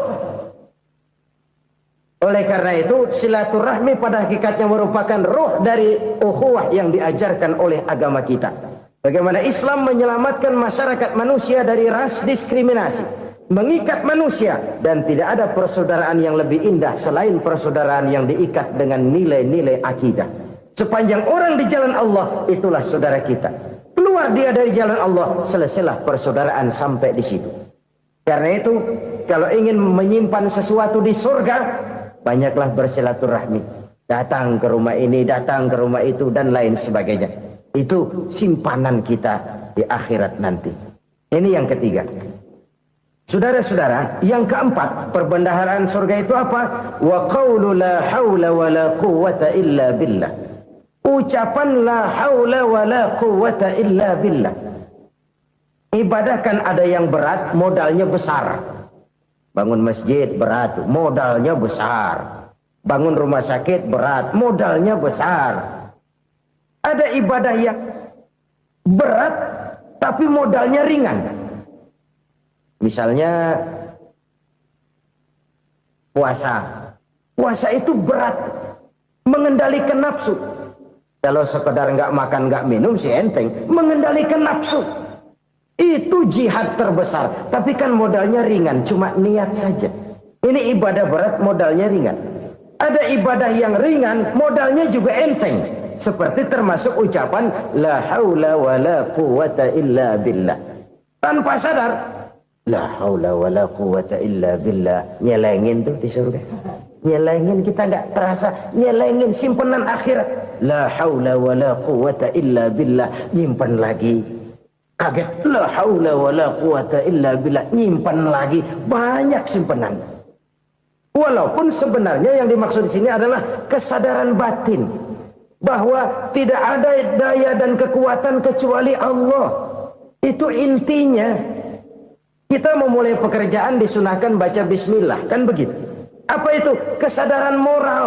Oleh karena itu silaturahmi pada hakikatnya merupakan roh dari ukhuwah yang diajarkan oleh agama kita. Bagaimana Islam menyelamatkan masyarakat manusia dari ras diskriminasi, mengikat manusia, dan tidak ada persaudaraan yang lebih indah selain persaudaraan yang diikat dengan nilai-nilai akidah. Sepanjang orang di jalan Allah, itulah saudara kita. Keluar dia dari jalan Allah, selesailah persaudaraan sampai di situ. Karena itu, kalau ingin menyimpan sesuatu di surga, banyaklah bersilaturahmi. Datang ke rumah ini, datang ke rumah itu, dan lain sebagainya. Itu simpanan kita di akhirat nanti. Ini yang ketiga. Saudara-saudara, yang keempat, perbendaharaan surga itu apa? Wa qawlu la hawla wa la quwwata illa billah. Ucapan la haula wa la quwwata illa billah. Ibadah kan ada yang berat, modalnya besar. Bangun masjid berat, modalnya besar. Bangun rumah sakit berat, modalnya besar. Ada ibadah yang berat tapi modalnya ringan. Misalnya puasa. Puasa itu berat, mengendalikan nafsu. Kalau sekedar nggak makan nggak minum sih enteng, mengendalikan nafsu itu jihad terbesar. Tapi kan modalnya ringan, cuma niat saja. Ini ibadah berat, modalnya ringan. Ada ibadah yang ringan, modalnya juga enteng. Seperti termasuk ucapan la haula wa la quwwata illa billah. Tanpa sadar, la haula wa la quwwata illa billah, nyelengin tuh di surga. Nyelengin, kita nggak terasa, nyelengin simpenan akhirat. La haula wa la quwwata illa billah, nyimpan lagi. Kaget, la haula wa la quwwata illa billah, nyimpan lagi. Banyak simpenan. Walaupun sebenarnya yang dimaksud di sini adalah kesadaran batin bahwa tidak ada daya dan kekuatan kecuali Allah. Itu intinya. Kita memulai pekerjaan disunahkan baca bismillah, kan begitu. Apa itu? Kesadaran moral.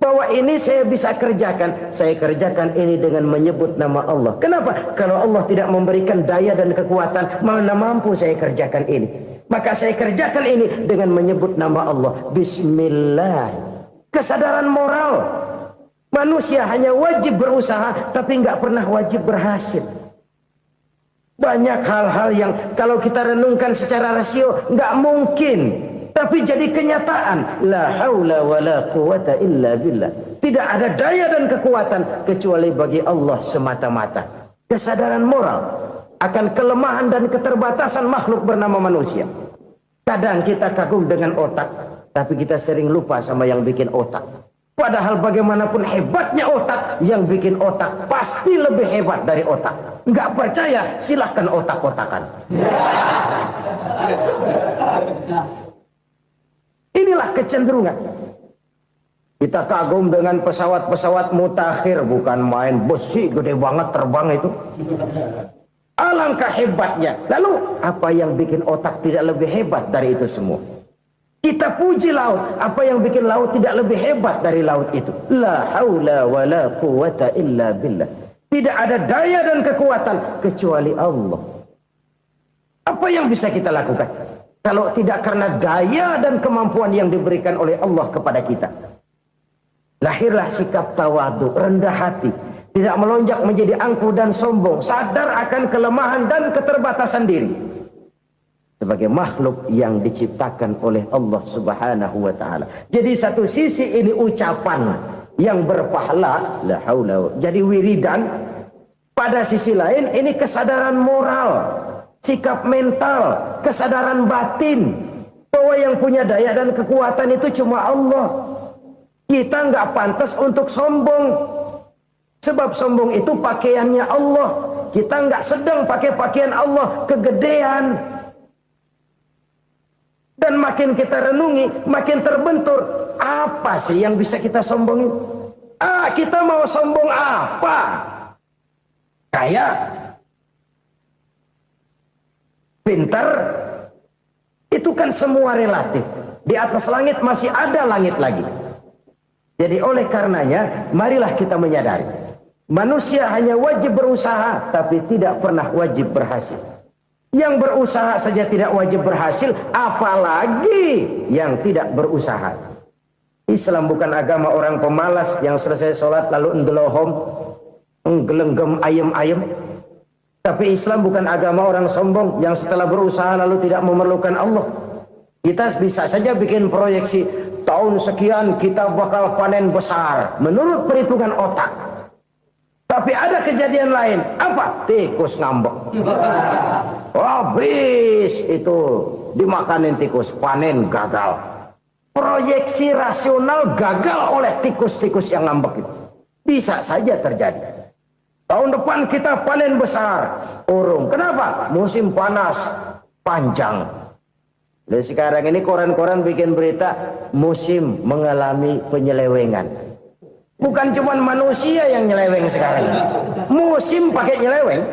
Bahwa ini saya bisa kerjakan. Saya kerjakan ini dengan menyebut nama Allah. Kenapa? Kalau Allah tidak memberikan daya dan kekuatan, mana mampu saya kerjakan ini. Maka saya kerjakan ini dengan menyebut nama Allah. Bismillah. Kesadaran moral. Manusia hanya wajib berusaha, tapi nggak pernah wajib berhasil. Banyak hal-hal yang kalau kita renungkan secara rasio nggak mungkin, tapi jadi kenyataan. La haula wala quwata illa billah. Tidak ada daya dan kekuatan kecuali bagi Allah semata-mata. Kesadaran moral akan kelemahan dan keterbatasan makhluk bernama manusia. Kadang kita kagum dengan otak, tapi kita sering lupa sama yang bikin otak. Padahal bagaimanapun hebatnya otak, yang bikin otak pasti lebih hebat dari otak. Nggak percaya, silahkan otak-otakan. Inilah kecenderungan. Kita kagum dengan pesawat-pesawat mutakhir, bukan main, besi gede banget terbang itu. Alangkah hebatnya. Lalu apa yang bikin otak tidak lebih hebat dari itu semua? Kita puji laut, apa yang bikin laut tidak lebih hebat dari laut itu? La haula wala quwata illa billah. Tidak ada daya dan kekuatan kecuali Allah. Apa yang bisa kita lakukan kalau tidak karena daya dan kemampuan yang diberikan oleh Allah kepada kita? Lahirlah sikap tawadu, rendah hati, tidak melonjak menjadi angkuh dan sombong, sadar akan kelemahan dan keterbatasan diri. Sebagai makhluk yang diciptakan oleh Allah Subhanahu wa ta'ala. Jadi satu sisi ini ucapan yang berpahala, la haula, jadi wiridan. Pada sisi lain ini kesadaran moral, sikap mental, kesadaran batin, bahwa yang punya daya dan kekuatan itu cuma Allah. Kita nggak pantas untuk sombong, sebab sombong itu pakaiannya Allah. Kita nggak sedang pakai pakaian Allah, kegedean. Dan makin kita renungi, makin terbentur. Apa sih yang bisa kita sombongin? Kita mau sombong apa? Kaya? Pintar? Itu kan semua relatif. Di atas langit masih ada langit lagi. Jadi oleh karenanya, marilah kita menyadari. Manusia hanya wajib berusaha, tapi tidak pernah wajib berhasil. Yang berusaha saja tidak wajib berhasil, apalagi yang tidak berusaha. Islam bukan agama orang pemalas yang selesai sholat lalu endelohom, nggelenggem ayem-ayem. Tapi Islam bukan agama orang sombong yang setelah berusaha lalu tidak memerlukan Allah. Kita bisa saja bikin proyeksi, tahun sekian kita bakal panen besar menurut perhitungan otak. Tapi ada kejadian lain. Apa? Tikus ngambek. Habis itu dimakanin tikus, panen gagal. Proyeksi rasional gagal oleh tikus-tikus yang ngambek itu. Bisa saja terjadi. Tahun depan kita panen besar, urung. Kenapa? Musim panas panjang. Dan sekarang ini koran-koran bikin berita musim mengalami penyelewengan. Bukan cuma manusia yang nyeleweng sekarang. Musim pakai nyeleweng.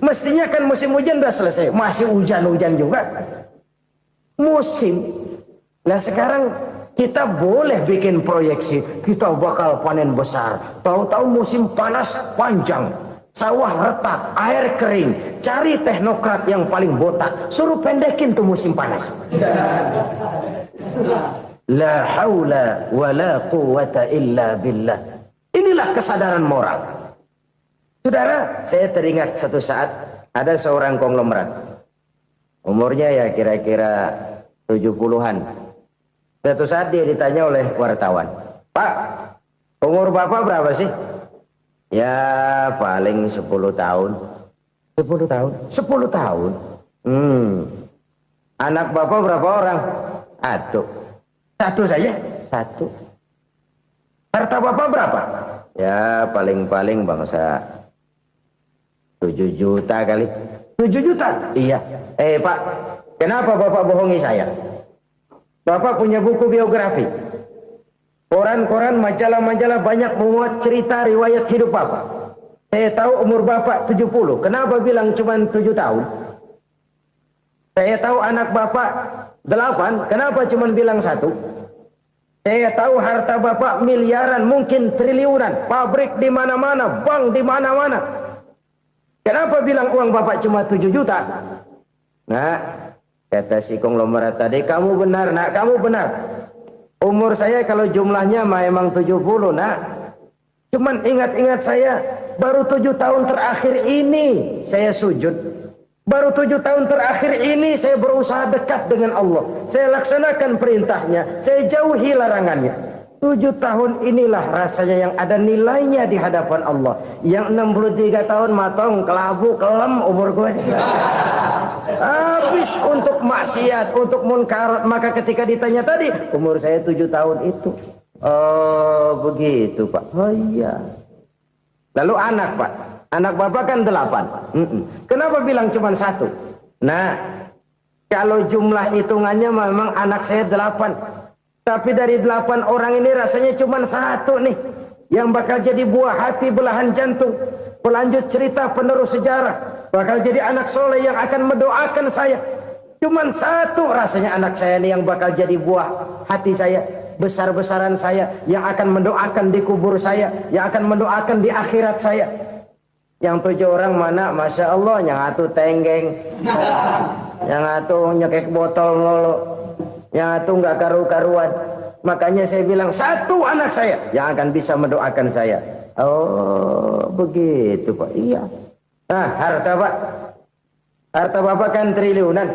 Mestinya kan musim hujan udah selesai. Masih hujan-hujan juga. Musim. Nah sekarang kita boleh bikin proyeksi. Kita bakal panen besar. Tahu-tahu musim panas panjang. Sawah retak, air kering. Cari teknokrat yang paling botak. Suruh pendekin tuh musim panas. La haula wa la quwata illa billah. Inilah kesadaran moral. Saudara, saya teringat satu saat ada seorang konglomerat. Umurnya ya kira-kira 70-an. Suatu saat dia ditanya oleh wartawan, "Pak, umur Bapak berapa sih?" "Ya paling 10 tahun." 10 tahun? 10 tahun? Anak Bapak berapa orang? Aduh. Satu saja? Satu. Harta Bapak berapa? Ya paling-paling bangsa 7 juta kali. 7 juta? Iya. Pak, kenapa Bapak bohongi saya? Bapak punya buku biografi. Koran-koran, majalah-majalah banyak memuat cerita riwayat hidup Bapak. Saya tahu umur Bapak 70. Kenapa bilang cuma 7 tahun? Saya tahu anak Bapak 8. Kenapa cuma bilang 1? Saya tahu harta bapak miliaran, mungkin triliunan, pabrik di mana-mana, bank di mana-mana. Kenapa bilang uang bapak cuma 7 juta? Nah, kata si konglomerat tadi, kamu benar nak, kamu benar. Umur saya kalau jumlahnya memang 70 nak. Cuman ingat-ingat saya, baru 7 tahun terakhir ini saya sujud. Baru 7 tahun terakhir ini saya berusaha dekat dengan Allah. Saya laksanakan perintahnya, saya jauhi larangannya. 7 tahun inilah rasanya yang ada nilainya di hadapan Allah. Yang 63 tahun matong, kelabu, kelem umur gue. Habis untuk maksiat, untuk munkarat. Maka ketika ditanya tadi, umur saya 7 tahun itu. Oh begitu Pak. Oh iya. Lalu anak Pak. Anak bapak kan 8. Kenapa bilang cuma 1? Nah, kalau jumlah hitungannya memang anak saya 8. Tapi dari 8 orang ini rasanya cuma 1 nih. Yang bakal jadi buah hati, belahan jantung. Pelanjut cerita, penerus sejarah. Bakal jadi anak soleh yang akan mendoakan saya. Cuma 1 rasanya anak saya ini yang bakal jadi buah hati saya. Besar-besaran saya. Yang akan mendoakan di kubur saya. Yang akan mendoakan di akhirat saya. Yang 7 orang mana? Masya Allah, yang atu tenggeng, yang atu nyekek botol mulu, yang atu nggak karu-karuan. Makanya saya bilang 1 anak saya yang akan bisa mendoakan saya. Oh begitu Pak. Iya. Nah harta Pak, harta bapak kan triliunan,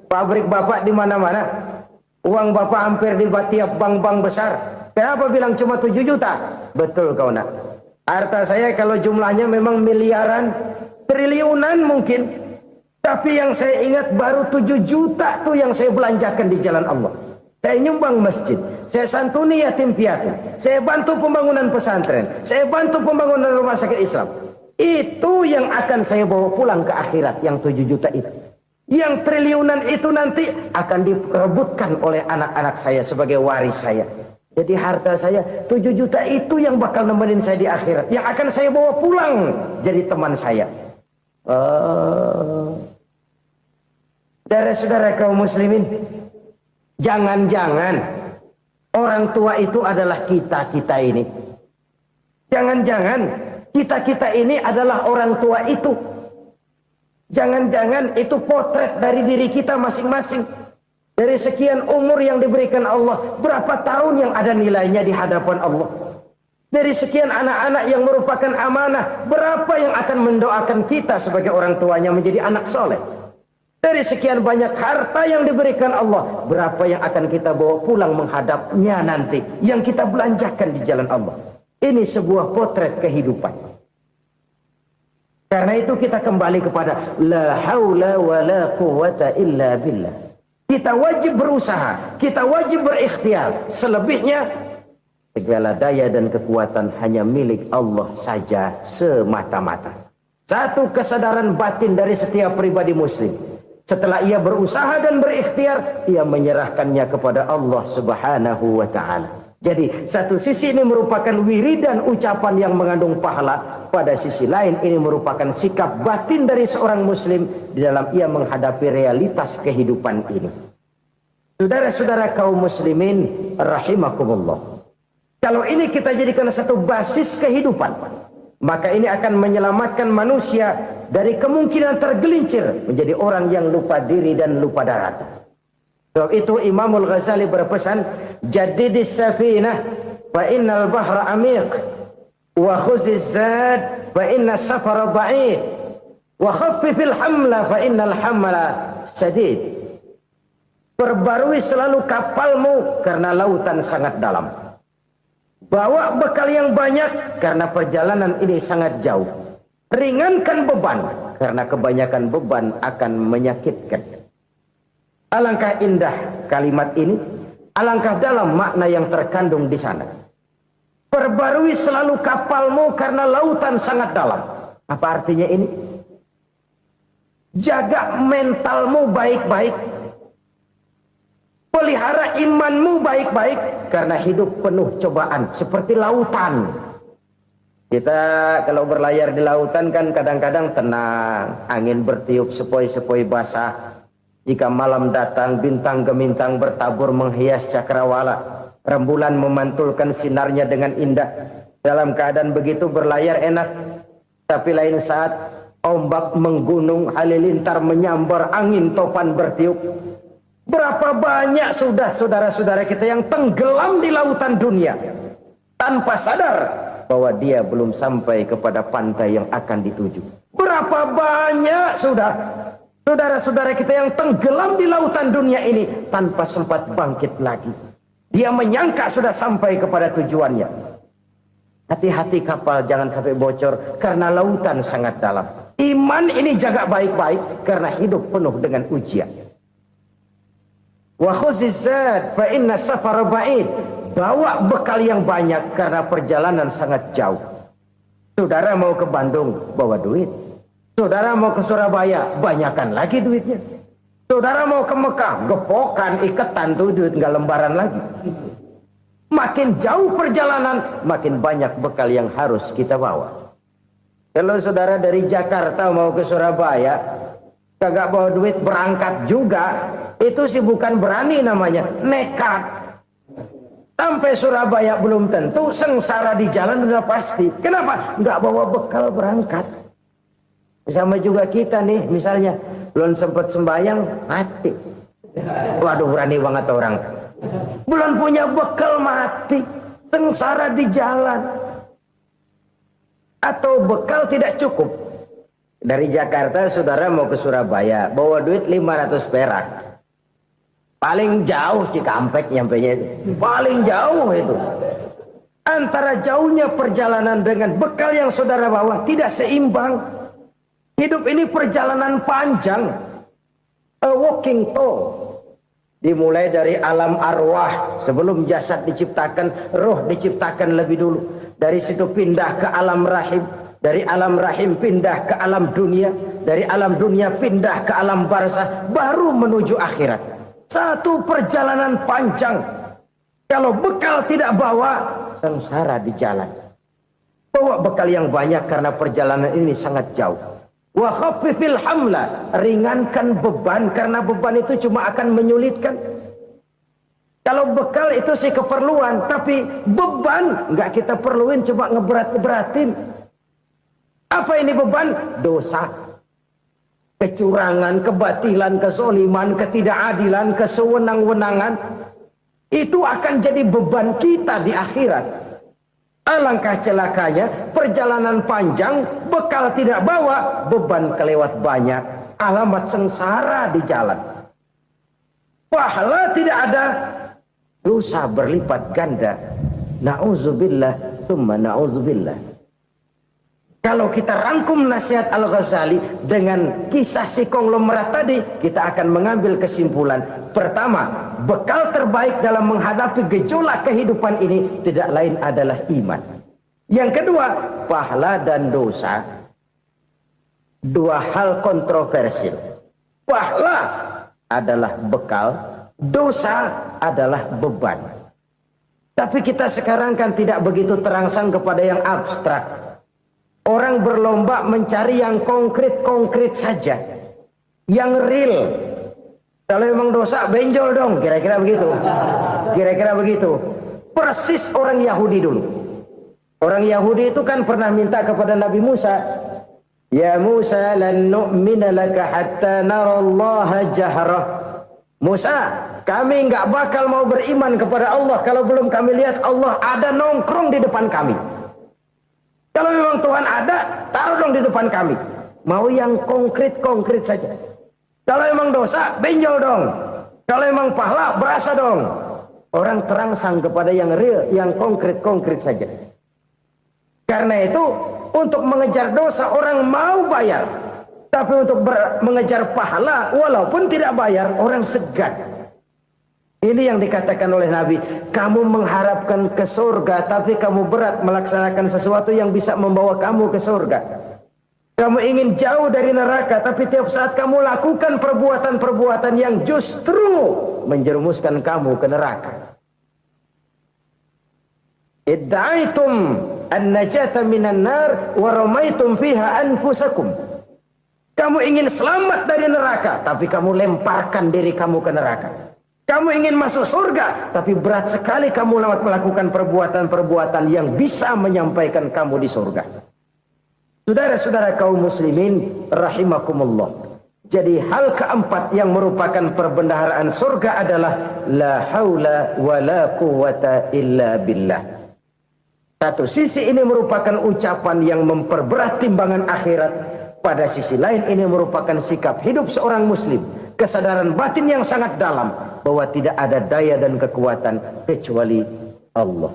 pabrik bapak di mana-mana, uang bapak hampir di tiap bank-bank besar. Kenapa bilang cuma 7 juta? Betul kau nak. Harta saya kalau jumlahnya memang miliaran, triliunan mungkin. Tapi yang saya ingat baru 7 juta tuh yang saya belanjakan di jalan Allah. Saya nyumbang masjid, saya santuni yatim piatu, saya bantu pembangunan pesantren, saya bantu pembangunan rumah sakit Islam. Itu yang akan saya bawa pulang ke akhirat, yang 7 juta itu. Yang triliunan itu nanti akan diperebutkan oleh anak-anak saya sebagai waris saya. Jadi harta saya 7 juta itu yang bakal nemenin saya di akhirat. Yang akan saya bawa pulang jadi teman saya. Saudara-saudara kaum muslimin, jangan-jangan orang tua itu adalah kita-kita ini. Jangan-jangan kita-kita ini adalah orang tua itu. Jangan-jangan itu potret dari diri kita masing-masing. Dari sekian umur yang diberikan Allah, berapa tahun yang ada nilainya di hadapan Allah? Dari sekian anak-anak yang merupakan amanah, berapa yang akan mendoakan kita sebagai orang tuanya menjadi anak soleh? Dari sekian banyak harta yang diberikan Allah, berapa yang akan kita bawa pulang menghadapnya nanti, yang kita belanjakan di jalan Allah? Ini sebuah potret kehidupan. Karena itu kita kembali kepada la haula wa la quwwata illa billah. Kita wajib berusaha, kita wajib berikhtiar. Selebihnya, segala daya dan kekuatan hanya milik Allah saja semata-mata. Satu kesadaran batin dari setiap pribadi muslim. Setelah ia berusaha dan berikhtiar, ia menyerahkannya kepada Allah Subhanahu wa ta'ala. Jadi, satu sisi ini merupakan wiridan ucapan yang mengandung pahala. Pada sisi lain, ini merupakan sikap batin dari seorang muslim di dalam ia menghadapi realitas kehidupan ini. Saudara-saudara kaum muslimin rahimakumullah. Kalau ini kita jadikan satu basis kehidupan, maka ini akan menyelamatkan manusia dari kemungkinan tergelincir menjadi orang yang lupa diri dan lupa darat. Sebab itu Imamul Ghazali berpesan, jadidis safinah fa innal bahra amiq wa khuziz zad fa inna safara ba'id wa khaffifil hamla fa innal hamla sadid. Perbarui selalu kapalmu karena lautan sangat dalam. Bawa bekal yang banyak karena perjalanan ini sangat jauh. Ringankan beban karena kebanyakan beban akan menyakitkan. Alangkah indah kalimat ini, alangkah dalam makna yang terkandung di sana. Perbarui selalu kapalmu karena lautan sangat dalam. Apa artinya ini? Jaga mentalmu baik-baik. Pelihara imanmu baik-baik karena hidup penuh cobaan seperti lautan. Kita kalau berlayar di lautan kan kadang-kadang tenang, angin bertiup sepoi-sepoi basah. Jika malam datang bintang gemintang bertabur menghias cakrawala. Rembulan memantulkan sinarnya dengan indah. Dalam keadaan begitu berlayar enak. Tapi lain saat ombak menggunung, halilintar menyambar, angin topan bertiup. Berapa banyak sudah saudara-saudara kita yang tenggelam di lautan dunia tanpa sadar bahwa dia belum sampai kepada pantai yang akan dituju. Berapa banyak sudah saudara-saudara kita yang tenggelam di lautan dunia ini tanpa sempat bangkit lagi. Dia menyangka sudah sampai kepada tujuannya. Hati-hati kapal jangan sampai bocor karena lautan sangat dalam. Iman ini jaga baik-baik karena hidup penuh dengan ujian. Wa khuzizat fa inna safara ba'id. Bawa bekal yang banyak karena perjalanan sangat jauh. Saudara mau ke Bandung, bawa duit. Saudara mau ke Surabaya, banyakan lagi duitnya. Saudara mau ke Mekah, gepokan, iketan tuh duit nggak lembaran lagi. Makin jauh perjalanan, makin banyak bekal yang harus kita bawa. Kalau saudara dari Jakarta mau ke Surabaya, kagak bawa duit berangkat juga, itu sih bukan berani namanya, nekat. Sampai Surabaya belum tentu, sengsara di jalan udah pasti. Kenapa? Nggak bawa bekal berangkat. Sama juga kita nih, misalnya belum sempat sembahyang, mati. Waduh, berani banget orang. Belum punya bekal, mati. Sengsara di jalan. Atau bekal tidak cukup. Dari Jakarta saudara mau ke Surabaya, bawa duit 500 perak. Paling jauh Cikampek nyampenya itu. Paling jauh itu. Antara jauhnya perjalanan dengan bekal yang saudara bawa tidak seimbang. Hidup ini perjalanan panjang. A walking tour. Dimulai dari alam arwah. Sebelum jasad diciptakan, roh diciptakan lebih dulu. Dari situ pindah ke alam rahim. Dari alam rahim pindah ke alam dunia. Dari alam dunia pindah ke alam barzah. Baru menuju akhirat. Satu perjalanan panjang. Kalau bekal tidak bawa, sengsara di jalan. Bawa bekal yang banyak karena perjalanan ini sangat jauh. Wa khaffifil hamla, ringankan beban karena beban itu cuma akan menyulitkan. Kalau bekal itu sih keperluan, tapi beban nggak kita perluin, coba ngeberat-beratin. Apa ini beban? Dosa, kecurangan, kebatilan, kezoliman, ketidakadilan, kesewenang-wenangan. Itu akan jadi beban kita di akhirat. Alangkah celakanya, perjalanan panjang, bekal tidak bawa, beban kelewat banyak, alamat sengsara di jalan. Pahala tidak ada, dosa berlipat ganda. Na'udzubillah, summa na'udzubillah. Kalau kita rangkum nasihat Al-Ghazali dengan kisah si konglomerat tadi, kita akan mengambil kesimpulan. Pertama, bekal terbaik dalam menghadapi gejolak kehidupan ini tidak lain adalah iman. Yang kedua, pahala dan dosa. Dua hal kontroversial. Pahala adalah bekal, dosa adalah beban. Tapi kita sekarang kan tidak begitu terangsang kepada yang abstrak. Orang berlomba mencari yang konkret-konkret saja. Yang real. Kalau memang dosa, benjol dong. Kira-kira begitu. Kira-kira begitu. Persis orang Yahudi dulu. Orang Yahudi itu kan pernah minta kepada Nabi Musa. Ya Musa, lan nu'mina laka hatta narallaha jahrah. Musa, kami nggak bakal mau beriman kepada Allah kalau belum kami lihat Allah ada nongkrong di depan kami. Kalau memang Tuhan ada, taruh dong di depan kami. Mau yang konkret-konkret saja. Kalau memang dosa, benjol dong. Kalau memang pahala, berasa dong. Orang terangsang kepada yang real, yang konkret-konkret saja. Karena itu, untuk mengejar dosa, orang mau bayar. Tapi untuk mengejar pahala, walaupun tidak bayar, orang segan. Ini yang dikatakan oleh Nabi, kamu mengharapkan ke surga, tapi kamu berat melaksanakan sesuatu yang bisa membawa kamu ke surga. Kamu ingin jauh dari neraka, tapi tiap saat kamu lakukan perbuatan-perbuatan yang justru menjerumuskan kamu ke neraka. Idda'aitum an-najata minan nar wa ramaitum fiha anfusakum. Kamu ingin selamat dari neraka, tapi kamu lemparkan diri kamu ke neraka. Kamu ingin masuk surga, tapi berat sekali kamu melakukan perbuatan-perbuatan yang bisa menyampaikan kamu di surga. Saudara-saudara kaum muslimin rahimakumullah. Jadi hal keempat yang merupakan perbendaharaan surga adalah la haula wa la quwata illa billah. Satu sisi ini merupakan ucapan yang memperberat timbangan akhirat. Pada sisi lain ini merupakan sikap hidup seorang muslim. Kesadaran batin yang sangat dalam bahwa tidak ada daya dan kekuatan kecuali Allah.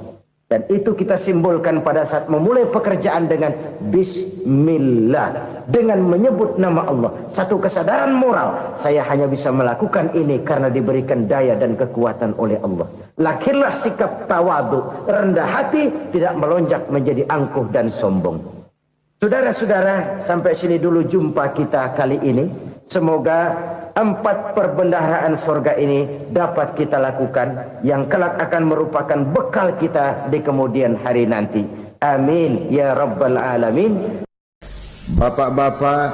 Dan itu kita simbolkan pada saat memulai pekerjaan dengan Bismillah, dengan menyebut nama Allah. Satu kesadaran moral, saya hanya bisa melakukan ini karena diberikan daya dan kekuatan oleh Allah. Lahirlah sikap tawadu, rendah hati, tidak melonjak menjadi angkuh dan sombong. Saudara-saudara, sampai sini dulu jumpa kita kali ini. Semoga 4 perbendaharaan surga ini dapat kita lakukan, yang kelak akan merupakan bekal kita di kemudian hari nanti. Amin ya rabbal alamin. Bapak-bapak,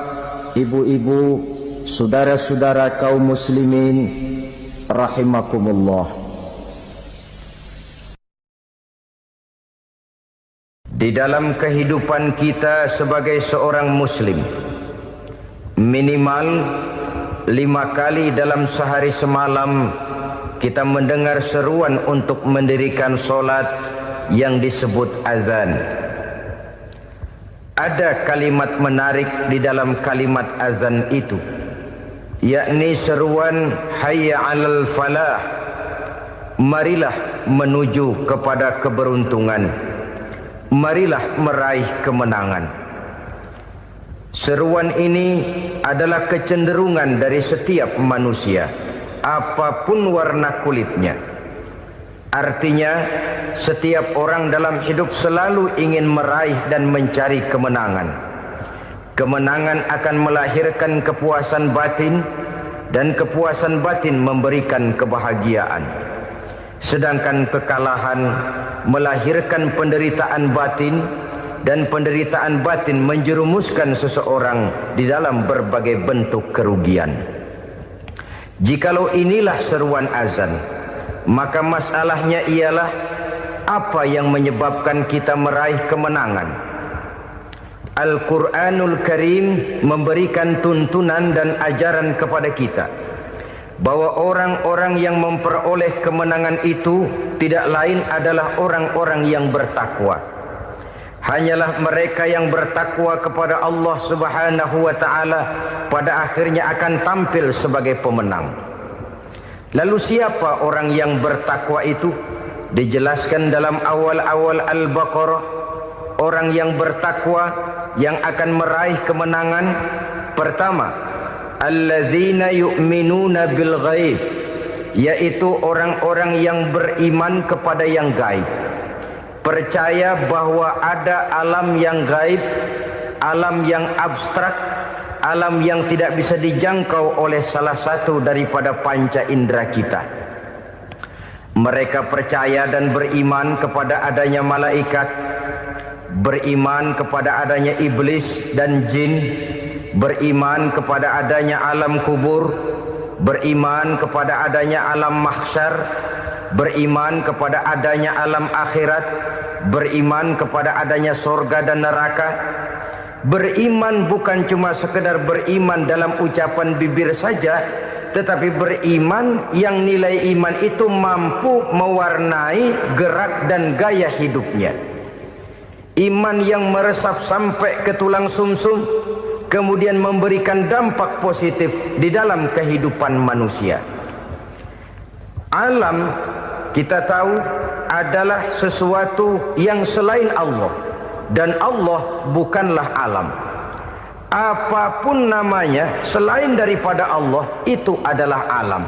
ibu-ibu, saudara-saudara kaum muslimin rahimakumullah. Di dalam kehidupan kita sebagai seorang muslim, minimal 5 kali dalam sehari semalam kita mendengar seruan untuk mendirikan solat yang disebut azan. Ada kalimat menarik di dalam kalimat azan itu, yakni seruan hayya 'alal falah, marilah menuju kepada keberuntungan, marilah meraih kemenangan. Seruan ini adalah kecenderungan dari setiap manusia, apapun warna kulitnya. Artinya, setiap orang dalam hidup selalu ingin meraih dan mencari kemenangan. Kemenangan akan melahirkan kepuasan batin, dan kepuasan batin memberikan kebahagiaan. Sedangkan kekalahan melahirkan penderitaan batin, dan penderitaan batin menjerumuskan seseorang di dalam berbagai bentuk kerugian. Jikalau inilah seruan azan, maka masalahnya ialah apa yang menyebabkan kita meraih kemenangan. Al-Quranul Karim memberikan tuntunan dan ajaran kepada kita bahwa orang-orang yang memperoleh kemenangan itu tidak lain adalah orang-orang yang bertakwa. Hanyalah mereka yang bertakwa kepada Allah Subhanahu wa ta'ala pada akhirnya akan tampil sebagai pemenang. Lalu siapa orang yang bertakwa itu? Dijelaskan dalam awal-awal Al-Baqarah, orang yang bertakwa yang akan meraih kemenangan. Pertama, allazina yu'minuna bil ghaib, yaitu orang-orang yang beriman kepada yang gaib. Percaya bahwa ada alam yang gaib, alam yang abstrak, alam yang tidak bisa dijangkau oleh salah satu daripada panca indera kita. Mereka percaya dan beriman kepada adanya malaikat, beriman kepada adanya iblis dan jin, beriman kepada adanya alam kubur, beriman kepada adanya alam mahsyar, beriman kepada adanya alam akhirat, beriman kepada adanya surga dan neraka. Beriman bukan cuma sekedar beriman dalam ucapan bibir saja, tetapi beriman yang nilai iman itu mampu mewarnai gerak dan gaya hidupnya. Iman yang meresap sampai ke tulang sumsum, kemudian memberikan dampak positif di dalam kehidupan manusia. Alam, kita tahu, adalah sesuatu yang selain Allah, dan Allah bukanlah alam. Apapun namanya selain daripada Allah, itu adalah alam.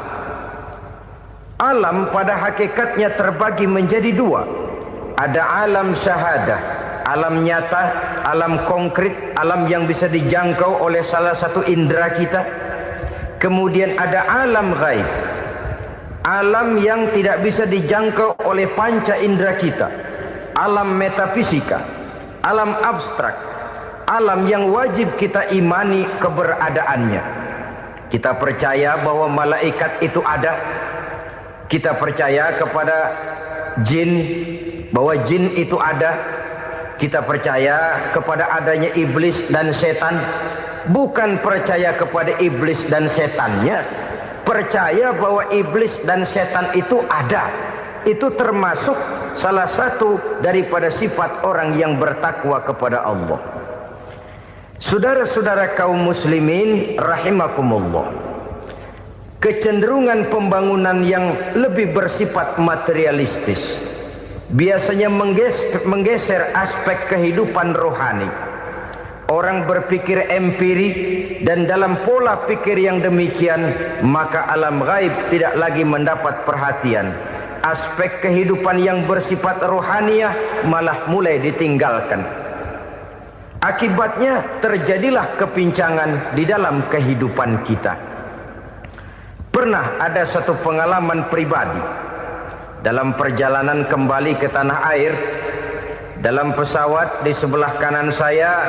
Alam pada hakikatnya terbagi menjadi 2. Ada alam syahadah, alam nyata, alam konkret, alam yang bisa dijangkau oleh salah satu indera kita. Kemudian ada alam ghaib, alam yang tidak bisa dijangkau oleh panca indera kita, alam metafisika, alam abstrak, alam yang wajib kita imani keberadaannya. Kita percaya bahwa malaikat itu ada, Kita percaya kepada jin, bahwa jin itu ada. Kita percaya kepada adanya iblis dan setan. Bukan percaya kepada iblis dan setannya, percaya bahwa iblis dan setan itu ada. Itu termasuk salah satu daripada sifat orang yang bertakwa kepada Allah. Saudara-saudara kaum muslimin rahimakumullah, kecenderungan pembangunan yang lebih bersifat materialistis biasanya menggeser aspek kehidupan rohani. Orang berpikir empiri, dan dalam pola pikir yang demikian maka alam gaib tidak lagi mendapat perhatian. Aspek kehidupan yang bersifat rohaniah malah mulai ditinggalkan. Akibatnya terjadilah kepincangan di dalam kehidupan kita. Pernah ada satu pengalaman pribadi dalam perjalanan kembali ke tanah air. Dalam pesawat di sebelah kanan saya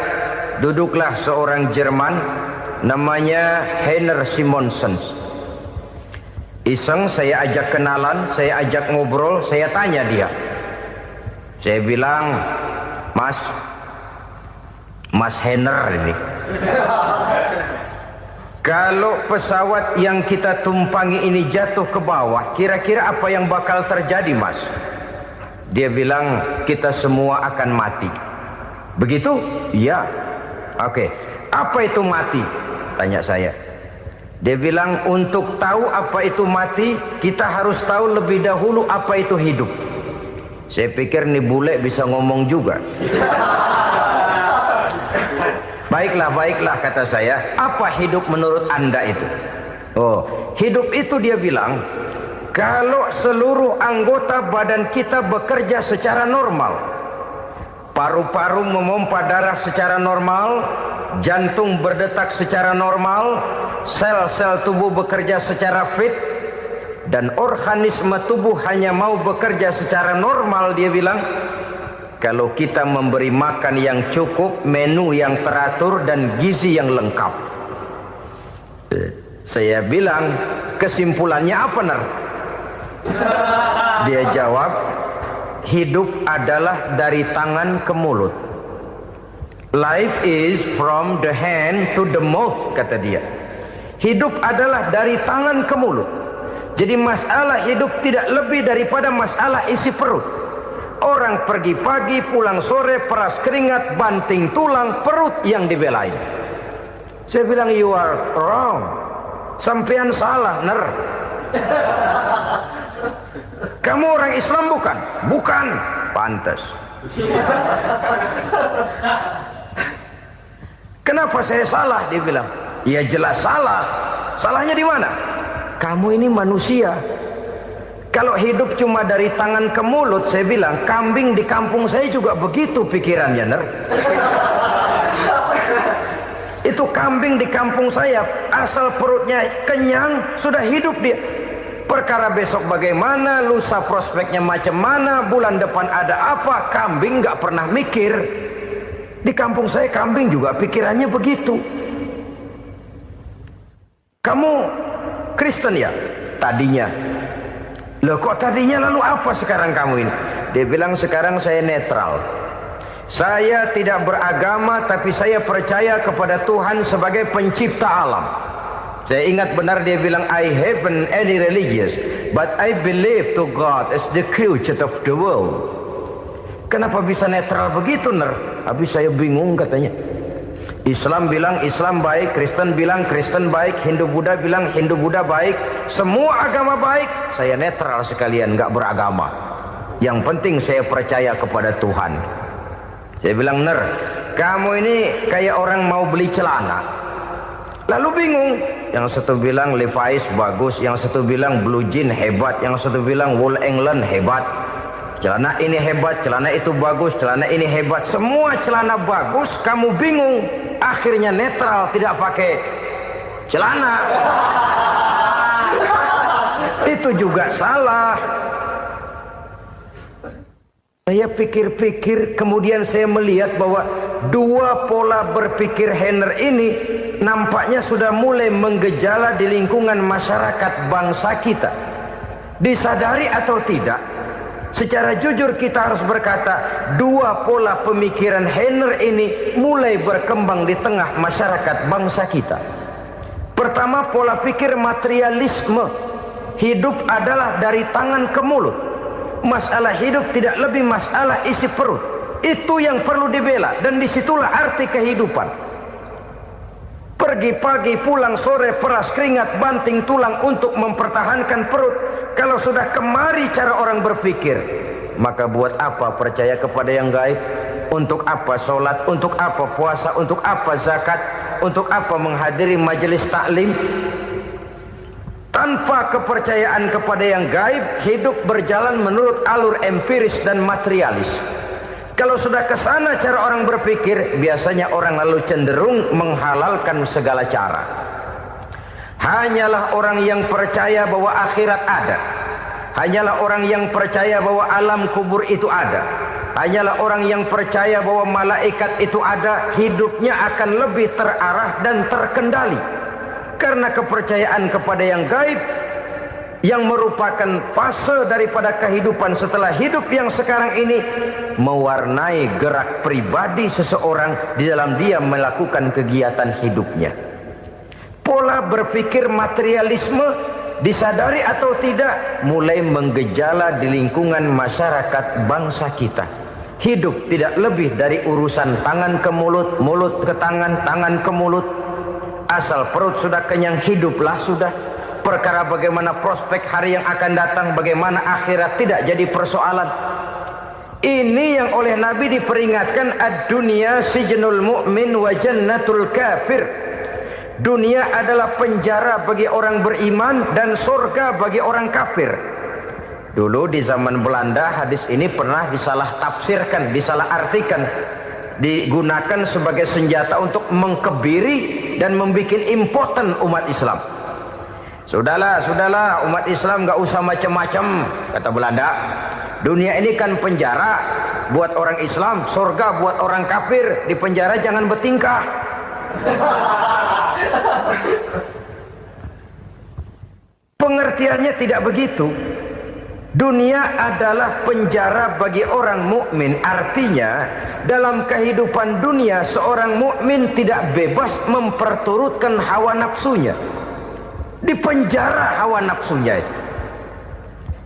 duduklah seorang Jerman namanya Heiner Simonsen. Iseng saya ajak kenalan, saya ajak ngobrol, saya tanya dia. Saya bilang, Mas Heiner ini, kalau pesawat yang kita tumpangi ini jatuh ke bawah, kira-kira apa yang bakal terjadi, Mas? Dia bilang, kita semua akan mati. Begitu? Iya. Oke. Apa itu mati? Tanya saya. Dia bilang, untuk tahu apa itu mati, kita harus tahu lebih dahulu apa itu hidup. Saya pikir nih bule bisa ngomong juga. Baiklah kata saya. Apa hidup menurut Anda itu? Oh, hidup itu dia bilang, kalau seluruh anggota badan kita bekerja secara normal, paru-paru memompa darah secara normal, jantung berdetak secara normal, sel-sel tubuh bekerja secara fit, dan organisme tubuh hanya mau bekerja secara normal, dia bilang, kalau kita memberi makan yang cukup, menu yang teratur, dan gizi yang lengkap. Saya bilang, kesimpulannya apa, Ner? Dia jawab, hidup adalah dari tangan ke mulut. Life is from the hand to the mouth, kata dia. Hidup adalah dari tangan ke mulut. Jadi masalah hidup tidak lebih daripada masalah isi perut. Orang pergi pagi, pulang sore, peras keringat, banting tulang, perut yang dibelain. Saya bilang, you are wrong. Sampean salah, Ner. Kamu orang Islam bukan? Bukan. Pantas. Kenapa saya salah? Dia bilang, ya jelas salah. Salahnya di mana? Kamu ini manusia. Kalau hidup cuma dari tangan ke mulut, saya bilang, kambing di kampung saya juga begitu pikirannya, Ner. Itu kambing di kampung saya, asal perutnya kenyang, sudah hidup dia. Perkara besok bagaimana, lusa prospeknya macam mana, bulan depan ada apa, kambing nggak pernah mikir. Di kampung saya kambing juga pikirannya begitu. Kamu Kristen ya? Tadinya. Loh kok tadinya, lalu apa sekarang kamu ini? Dia bilang, sekarang saya netral. Saya tidak beragama, tapi saya percaya kepada Tuhan sebagai pencipta alam. Saya ingat benar dia bilang, I haven't any religious, but I believe to God as the creator of the world. Kenapa bisa netral begitu, Ner? Habis saya bingung katanya. Islam bilang Islam baik, Kristen bilang Kristen baik, Hindu Buddha bilang Hindu Buddha baik, semua agama baik. Saya netral sekalian, nggak beragama. Yang penting saya percaya kepada Tuhan. Saya bilang, Ner, kamu ini kayak orang mau beli celana, lalu bingung. Yang satu bilang Levi's bagus, yang satu bilang Blue Jean hebat, yang satu bilang Wool England hebat. Celana ini hebat, celana itu bagus, celana ini hebat. Semua celana bagus, kamu bingung. Akhirnya netral, tidak pakai celana. Itu juga salah. Saya pikir-pikir, kemudian saya melihat bahwa dua pola berpikir Heiner ini nampaknya sudah mulai menggejala di lingkungan masyarakat bangsa kita. Disadari atau tidak, secara jujur kita harus berkata, dua pola pemikiran Heiner ini mulai berkembang di tengah masyarakat bangsa kita. Pertama, pola pikir materialisme. Hidup adalah dari tangan ke mulut. Masalah hidup tidak lebih masalah isi perut. Itu yang perlu dibela, dan disitulah arti kehidupan. Pergi pagi, pulang sore, peras keringat, banting tulang untuk mempertahankan perut. Kalau sudah kemari cara orang berpikir, maka buat apa percaya kepada yang gaib? Untuk apa sholat? Untuk apa puasa? Untuk apa zakat? Untuk apa menghadiri majelis taklim? Tanpa kepercayaan kepada yang gaib, hidup berjalan menurut alur empiris dan materialis. Kalau sudah ke sana cara orang berpikir, biasanya orang lalu cenderung menghalalkan segala cara. Hanyalah orang yang percaya bahwa akhirat ada. Hanyalah orang yang percaya bahwa alam kubur itu ada. Hanyalah orang yang percaya bahwa malaikat itu ada, hidupnya akan lebih terarah dan terkendali. Karena kepercayaan kepada yang gaib, yang merupakan fase daripada kehidupan setelah hidup yang sekarang ini, mewarnai gerak pribadi seseorang di dalam dia melakukan kegiatan hidupnya. Pola berpikir materialisme, disadari atau tidak, mulai menggejala di lingkungan masyarakat bangsa kita. Hidup tidak lebih dari urusan tangan ke mulut, mulut ke tangan, tangan ke mulut. Asal perut sudah kenyang, hiduplah sudah. Perkara bagaimana prospek hari yang akan datang, bagaimana akhirat, tidak jadi persoalan. Ini yang oleh Nabi diperingatkan, ad-dunya sijnul mu'min wa jannatul kafir. Dunia adalah penjara bagi orang beriman dan surga bagi orang kafir. Dulu di zaman Belanda hadis ini pernah disalah tafsirkan, disalah artikan, digunakan sebagai senjata untuk mengkebiri dan membuat impoten umat Islam. Sudahlah umat Islam gak usah macam-macam, kata Belanda. Dunia ini kan penjara buat orang Islam, surga buat orang kafir. Di penjara jangan bertingkah. Pengertiannya tidak begitu. Dunia adalah penjara bagi orang mukmin. Artinya dalam kehidupan dunia seorang mukmin tidak bebas memperturutkan hawa nafsunya. Di penjara hawa nafsunya itu.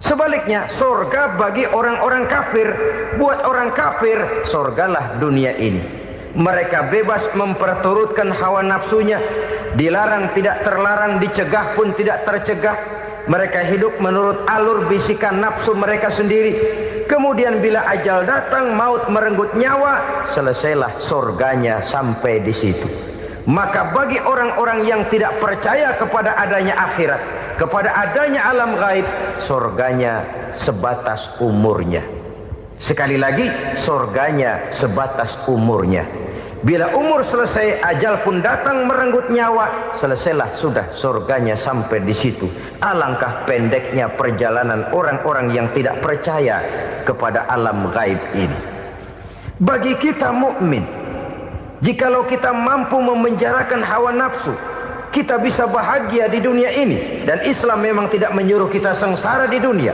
Sebaliknya, surga bagi orang-orang kafir. Buat orang kafir, surgalah dunia ini. Mereka bebas memperturutkan hawa nafsunya. Dilarang tidak terlarang, dicegah pun tidak tercegah. Mereka hidup menurut alur bisikan nafsu mereka sendiri. Kemudian bila ajal datang, maut merenggut nyawa, selesailah surganya sampai di situ. Maka bagi orang-orang yang tidak percaya kepada adanya akhirat, kepada adanya alam gaib, surganya sebatas umurnya. Sekali lagi, surganya sebatas umurnya. Bila umur selesai, ajal pun datang merenggut nyawa, selesailah sudah surganya sampai di situ. Alangkah pendeknya perjalanan orang-orang yang tidak percaya kepada alam gaib ini. Bagi kita mukmin, jikalau kita mampu memenjarakan hawa nafsu, kita bisa bahagia di dunia ini. Dan Islam memang tidak menyuruh kita sengsara di dunia.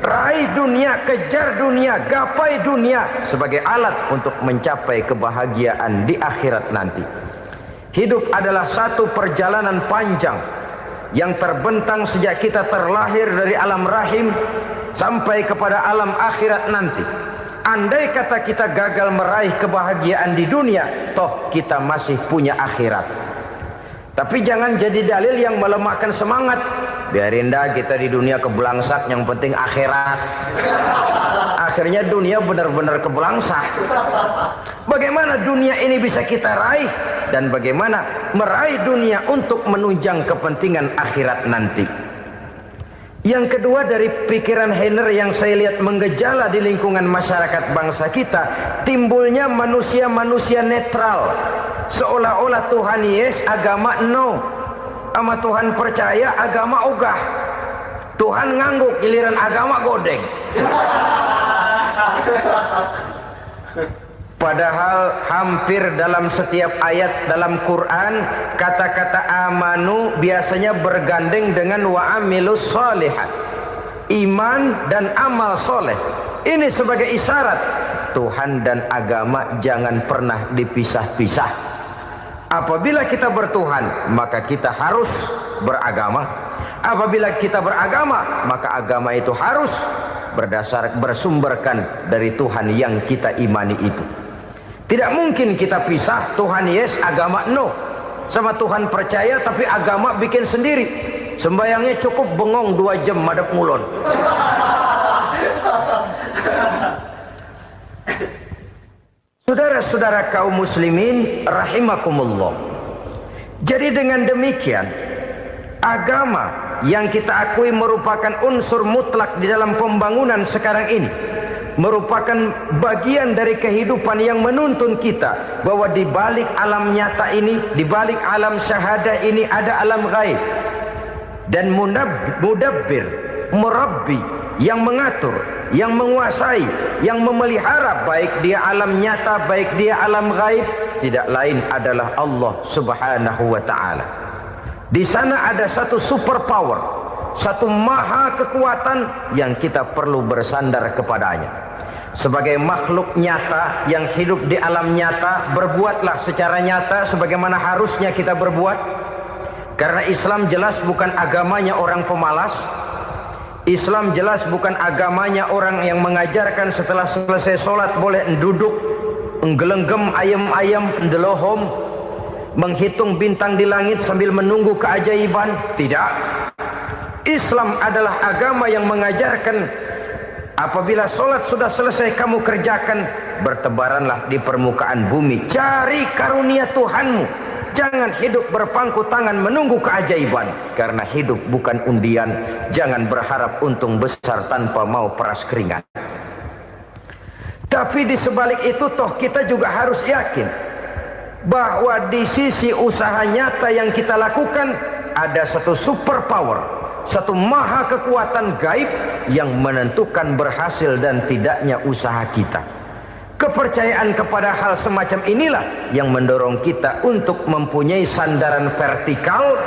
Raih dunia, kejar dunia, gapai dunia sebagai alat untuk mencapai kebahagiaan di akhirat nanti. Hidup adalah satu perjalanan panjang yang terbentang sejak kita terlahir dari alam rahim sampai kepada alam akhirat nanti. Andai kata kita gagal meraih kebahagiaan di dunia, toh kita masih punya akhirat. Tapi jangan jadi dalil yang melemahkan semangat. Biarin dah kita di dunia kebelangsak, yang penting akhirat. Akhirnya dunia benar-benar kebelangsak. Bagaimana dunia ini bisa kita raih, dan bagaimana meraih dunia untuk menunjang kepentingan akhirat nanti. Yang kedua, dari pikiran Heiner yang saya lihat menggejala di lingkungan masyarakat bangsa kita, timbulnya manusia-manusia netral. Seolah-olah Tuhan yes, agama no. Sama Tuhan percaya, agama ogah. Tuhan ngangguk, giliran agama godeng. Padahal hampir dalam setiap ayat dalam Quran, kata-kata amanu biasanya bergandeng dengan wa amilus shalihat. iman dan amal soleh. Ini sebagai isyarat Tuhan dan agama jangan pernah dipisah-pisah. Apabila kita bertuhan, maka kita harus beragama. Apabila kita beragama, maka agama itu harus bersumberkan dari Tuhan yang kita imani itu. Tidak mungkin kita pisah, Tuhan yes, agama no. Sama Tuhan percaya tapi agama bikin sendiri. Sembayangnya cukup bengong 2 jam madep ngulon. Saudara-saudara kaum muslimin rahimakumullah. Jadi dengan demikian, agama yang kita akui merupakan unsur mutlak di dalam pembangunan sekarang ini, merupakan bagian dari kehidupan yang menuntun kita bahwa di balik alam nyata ini, di balik alam syahadah ini ada alam gaib. Dan mudabbir, murabbi, yang mengatur, yang menguasai, yang memelihara baik dia alam nyata, baik dia alam gaib, tidak lain adalah Allah Subhanahu wa taala. Di sana ada satu super power, satu maha kekuatan yang kita perlu bersandar kepadanya. Sebagai makhluk nyata yang hidup di alam nyata, berbuatlah secara nyata sebagaimana harusnya kita berbuat. Karena Islam jelas bukan agamanya orang pemalas. Islam jelas bukan agamanya orang yang mengajarkan setelah selesai sholat boleh duduk, nggelenggem ayam-ayam, ndelohom, menghitung bintang di langit sambil menunggu keajaiban. Tidak. Islam adalah agama yang mengajarkan apabila sholat sudah selesai kamu kerjakan, bertebaranlah di permukaan bumi, cari karunia Tuhanmu. Jangan hidup berpangku tangan menunggu keajaiban. Karena hidup bukan undian. Jangan berharap untung besar tanpa mau peras keringat. Tapi di sebalik itu toh kita juga harus yakin bahwa di sisi usaha nyata yang kita lakukan ada satu super power, satu maha kekuatan gaib yang menentukan berhasil dan tidaknya usaha kita. Kepercayaan kepada hal semacam inilah yang mendorong kita untuk mempunyai sandaran vertikal,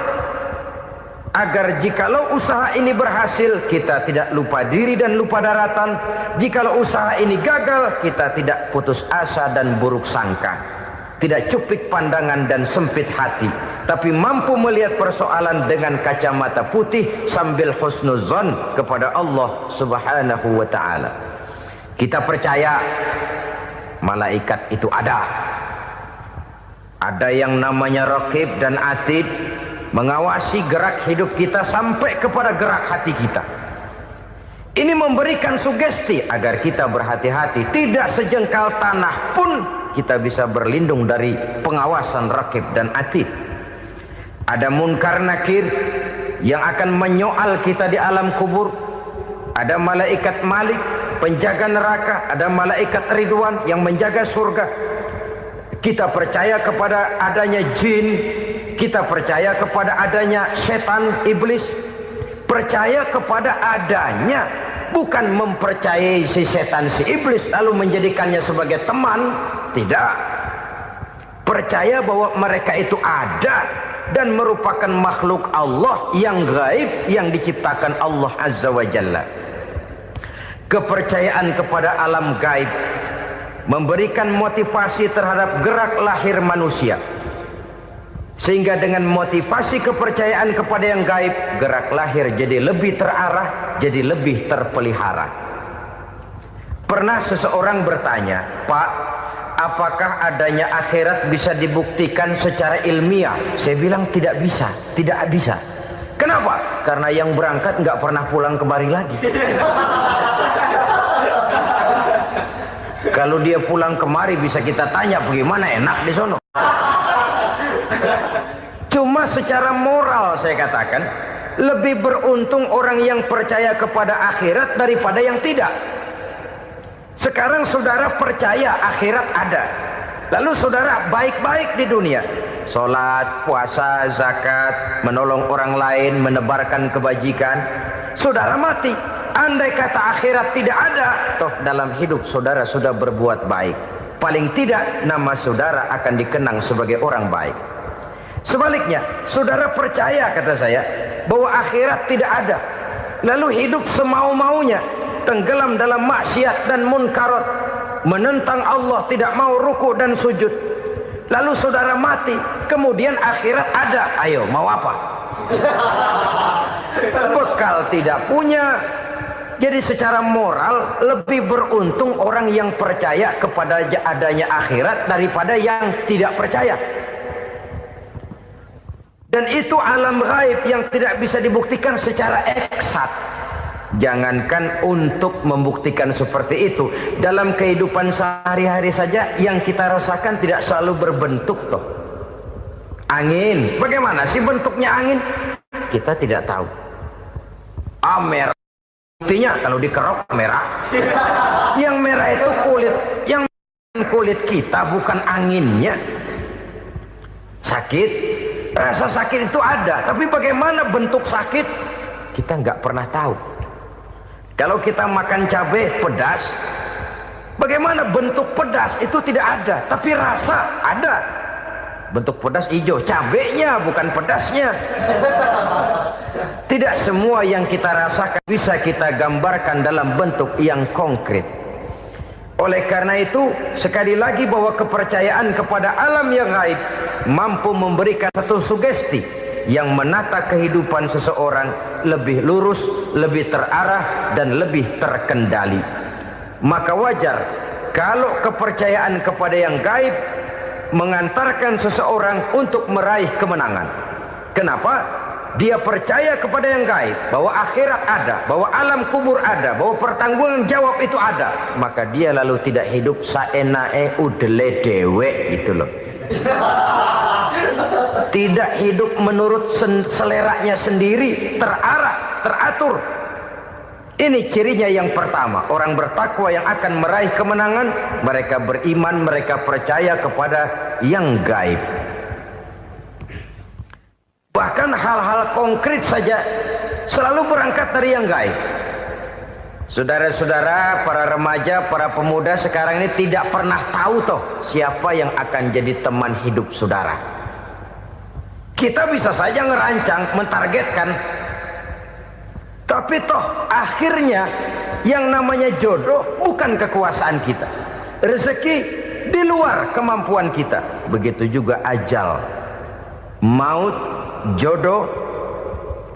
agar jikalau usaha ini berhasil, kita tidak lupa diri dan lupa daratan. Jikalau usaha ini gagal, kita tidak putus asa dan buruk sangka, tidak cupik pandangan dan sempit hati, tapi mampu melihat persoalan dengan kacamata putih sambil husnuzon kepada Allah Subhanahu wa ta'ala. Kita percaya malaikat itu ada. Ada yang namanya raqib dan atid, mengawasi gerak hidup kita sampai kepada gerak hati kita. Ini memberikan sugesti agar kita berhati-hati. Tidak sejengkal tanah pun kita bisa berlindung dari pengawasan raqib dan atid. Ada munkar nakir yang akan menyoal kita di alam kubur. Ada malaikat malik, penjaga neraka. Ada malaikat ridwan yang menjaga surga. Kita percaya kepada adanya jin, kita percaya kepada adanya setan, iblis. Percaya kepada adanya, bukan mempercayai si setan, si iblis lalu menjadikannya sebagai teman. Tidak. Percaya bahwa mereka itu ada dan merupakan makhluk Allah yang gaib, yang diciptakan Allah Azza wa Jalla. Kepercayaan kepada alam gaib memberikan motivasi terhadap gerak lahir manusia, sehingga dengan motivasi kepercayaan kepada yang gaib, gerak lahir jadi lebih terarah, jadi lebih terpelihara. Pernah seseorang bertanya, "Pak, apakah adanya akhirat bisa dibuktikan secara ilmiah?" Saya bilang tidak bisa, tidak bisa. Kenapa? Karena yang berangkat nggak pernah pulang kemari lagi. Kalau dia pulang kemari bisa kita tanya bagaimana enak di sono. Cuma secara moral saya katakan, lebih beruntung orang yang percaya kepada akhirat daripada yang tidak. Sekarang saudara percaya akhirat ada, lalu saudara baik-baik di dunia, sholat, puasa, zakat, menolong orang lain, menebarkan kebajikan. Saudara mati, andai kata akhirat tidak ada, toh dalam hidup saudara sudah berbuat baik. Paling tidak nama saudara akan dikenang sebagai orang baik. Sebaliknya, saudara percaya, kata saya, bahwa akhirat tidak ada, lalu hidup semau-maunya, tenggelam dalam maksiat dan munkarat, menentang Allah, tidak mau ruku dan sujud. Lalu saudara mati, kemudian akhirat ada, ayo mau apa? Bekal tidak punya. Jadi secara moral lebih beruntung orang yang percaya kepada adanya akhirat daripada yang tidak percaya. Dan itu alam gaib yang tidak bisa dibuktikan secara eksat. Jangankan untuk membuktikan seperti itu, dalam kehidupan sehari-hari saja yang kita rasakan tidak selalu berbentuk toh. Angin, bagaimana sih bentuknya angin? Kita tidak tahu. Merah, buktinya kalau dikerok merah. Yang merah itu kulit, yang kulit kita bukan anginnya. Sakit, rasa sakit itu ada, tapi bagaimana bentuk sakit kita nggak pernah tahu. Kalau kita makan cabai pedas, bagaimana bentuk pedas itu tidak ada, tapi rasa ada. Bentuk pedas hijau, cabainya bukan pedasnya. Tidak semua yang kita rasakan bisa kita gambarkan dalam bentuk yang konkret. Oleh karena itu, sekali lagi bahwa kepercayaan kepada alam yang gaib mampu memberikan satu sugesti yang menata kehidupan seseorang lebih lurus, lebih terarah, dan lebih terkendali. Maka wajar kalau kepercayaan kepada yang gaib mengantarkan seseorang untuk meraih kemenangan. Kenapa? Dia percaya kepada yang gaib, bahwa akhirat ada, bahwa alam kubur ada, bahwa pertanggungan jawab itu ada. Maka dia lalu tidak hidup saenae udele dewe, itu loh. Tidak hidup menurut seleranya sendiri, terarah, teratur. Ini cirinya yang pertama. Orang bertakwa yang akan meraih kemenangan, mereka beriman, mereka percaya kepada yang gaib. Bahkan hal-hal konkret saja selalu berangkat dari yang gaib. Saudara-saudara, para remaja, para pemuda sekarang ini tidak pernah tahu toh siapa yang akan jadi teman hidup saudara. Kita bisa saja ngerancang, mentargetkan, tapi toh akhirnya yang namanya jodoh bukan kekuasaan kita. Rezeki di luar kemampuan kita. Begitu juga ajal. Maut, jodoh,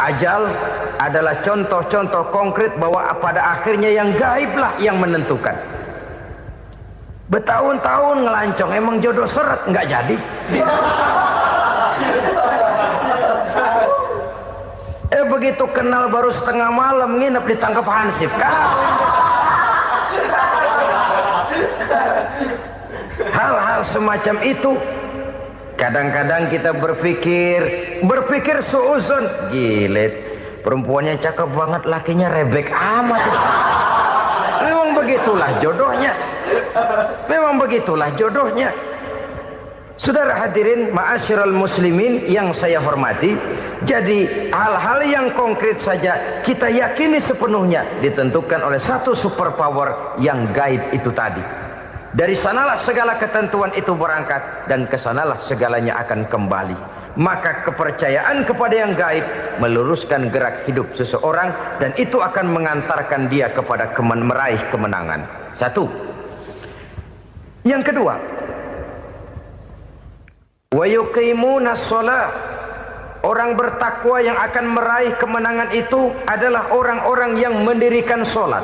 ajal adalah contoh-contoh konkret bahwa pada akhirnya yang gaiblah yang menentukan. Bertahun-tahun ngelancong, emang jodoh seret, nggak jadi. Begitu kenal baru setengah malam nginep ditangkap hansip kan. Hal-hal semacam itu kadang-kadang kita berpikir suuzon, gilet, perempuannya cakep banget, lakinya rebek amat. Memang begitulah jodohnya. Memang begitulah jodohnya. Saudara hadirin ma'asyiral muslimin yang saya hormati, jadi hal-hal yang konkret saja kita yakini sepenuhnya ditentukan oleh satu superpower yang gaib itu tadi. Dari sanalah segala ketentuan itu berangkat dan kesanalah segalanya akan kembali. Maka kepercayaan kepada yang gaib meluruskan gerak hidup seseorang dan itu akan mengantarkan dia kepada meraih kemenangan. Satu. Yang kedua, wa yuqimuna shalah. Orang bertakwa yang akan meraih kemenangan itu adalah orang-orang yang mendirikan sholat.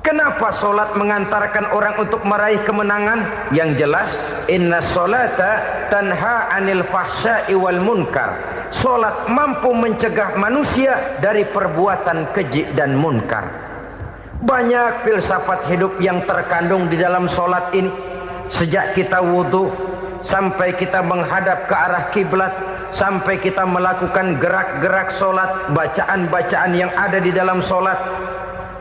Kenapa sholat mengantarkan orang untuk meraih kemenangan? Yang jelas, inna sholata tanha anil fahsya'i wal munkar. Sholat mampu mencegah manusia dari perbuatan keji dan munkar. Banyak filsafat hidup yang terkandung di dalam sholat ini. Sejak kita wudhu sampai kita menghadap ke arah kiblat, sampai kita melakukan gerak-gerak sholat, bacaan-bacaan yang ada di dalam sholat,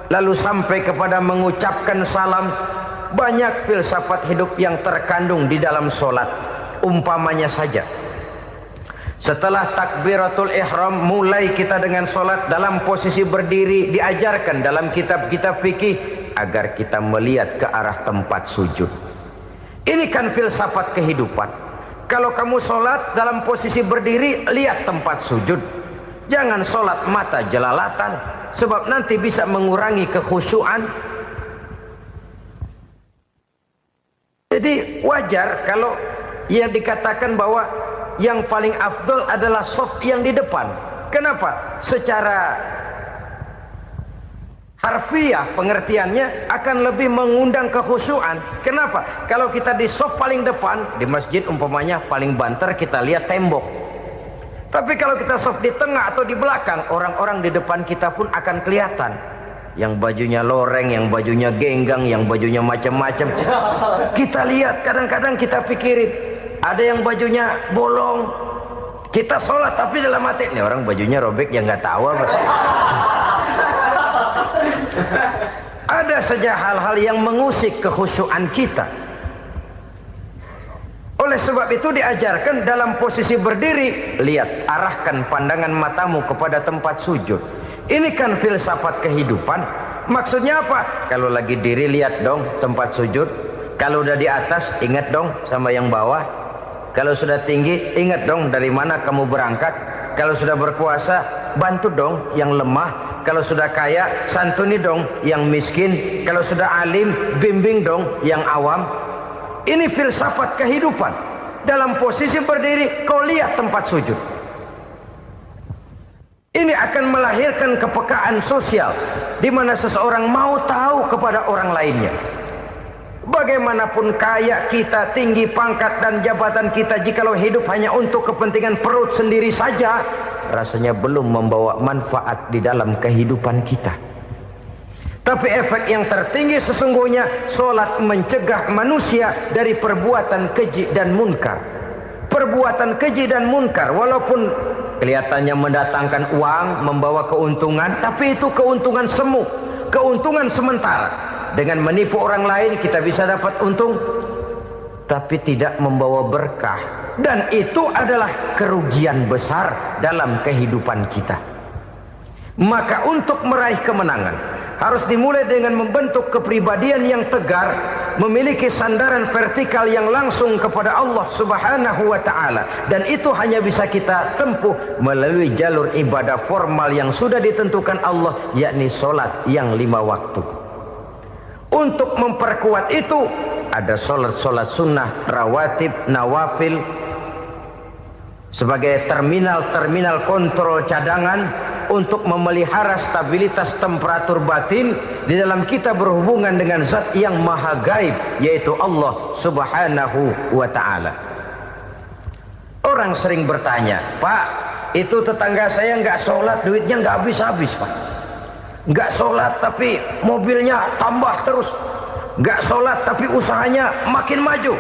lalu sampai kepada mengucapkan salam. Banyak filsafat hidup yang terkandung di dalam sholat. Umpamanya saja, setelah takbiratul ihram mulai kita dengan sholat dalam posisi berdiri, diajarkan dalam kitab-kitab fikih agar kita melihat ke arah tempat sujud. Ini kan filsafat kehidupan. Kalau kamu sholat dalam posisi berdiri, lihat tempat sujud. Jangan sholat mata jelalatan, sebab nanti bisa mengurangi kekhusyuan. Jadi wajar kalau yang dikatakan bahwa yang paling afdol adalah shaf yang di depan. Kenapa? Secara harfiah pengertiannya akan lebih mengundang kekhusyuan. Kenapa? Kalau kita di shaf paling depan di masjid umpamanya paling banter kita lihat tembok. Tapi kalau kita shaf di tengah atau di belakang, orang-orang di depan kita pun akan kelihatan. Yang bajunya loreng, yang bajunya genggang, yang bajunya macam-macam. Kita lihat, kadang-kadang kita pikirin, ada yang bajunya bolong. Kita sholat tapi dalam hati, nih orang bajunya robek yang nggak tahu apa. Ada saja hal-hal yang mengusik kekhusyuan kita. Oleh sebab itu diajarkan dalam posisi berdiri, lihat, arahkan pandangan matamu kepada tempat sujud. Ini kan filsafat kehidupan. Maksudnya apa? Kalau lagi diri lihat dong tempat sujud. Kalau udah di atas ingat dong sama yang bawah. Kalau sudah tinggi ingat dong dari mana kamu berangkat. Kalau sudah berkuasa bantu dong yang lemah. Kalau sudah kaya santuni dong yang miskin. Kalau sudah alim bimbing dong yang awam. Ini filsafat kehidupan. Dalam posisi berdiri kau lihat tempat sujud. Ini akan melahirkan kepekaan sosial di mana seseorang mau tahu kepada orang lainnya. Bagaimanapun kaya kita, tinggi pangkat dan jabatan kita, jikalau hidup hanya untuk kepentingan perut sendiri saja, rasanya belum membawa manfaat di dalam kehidupan kita. Tapi efek yang tertinggi sesungguhnya, sholat mencegah manusia dari perbuatan keji dan munkar. Perbuatan keji dan munkar walaupun kelihatannya mendatangkan uang, membawa keuntungan, tapi itu keuntungan semu, keuntungan sementara. Dengan menipu orang lain kita bisa dapat untung, tapi tidak membawa berkah. Dan itu adalah kerugian besar dalam kehidupan kita. Maka untuk meraih kemenangan harus dimulai dengan membentuk kepribadian yang tegar, memiliki sandaran vertikal yang langsung kepada Allah Subhanahu wa ta'ala. Dan itu hanya bisa kita tempuh melalui jalur ibadah formal yang sudah ditentukan Allah, yakni sholat yang 5 waktu. Untuk memperkuat itu ada sholat-sholat sunnah, rawatib, nawafil sebagai terminal kontrol cadangan untuk memelihara stabilitas temperatur batin di dalam kita berhubungan dengan zat yang maha gaib, yaitu Allah Subhanahu wa ta'ala. Orang sering bertanya, Pak, itu tetangga saya nggak sholat, duitnya nggak habis-habis, Pak. Nggak sholat tapi mobilnya tambah terus. Nggak sholat tapi usahanya makin maju.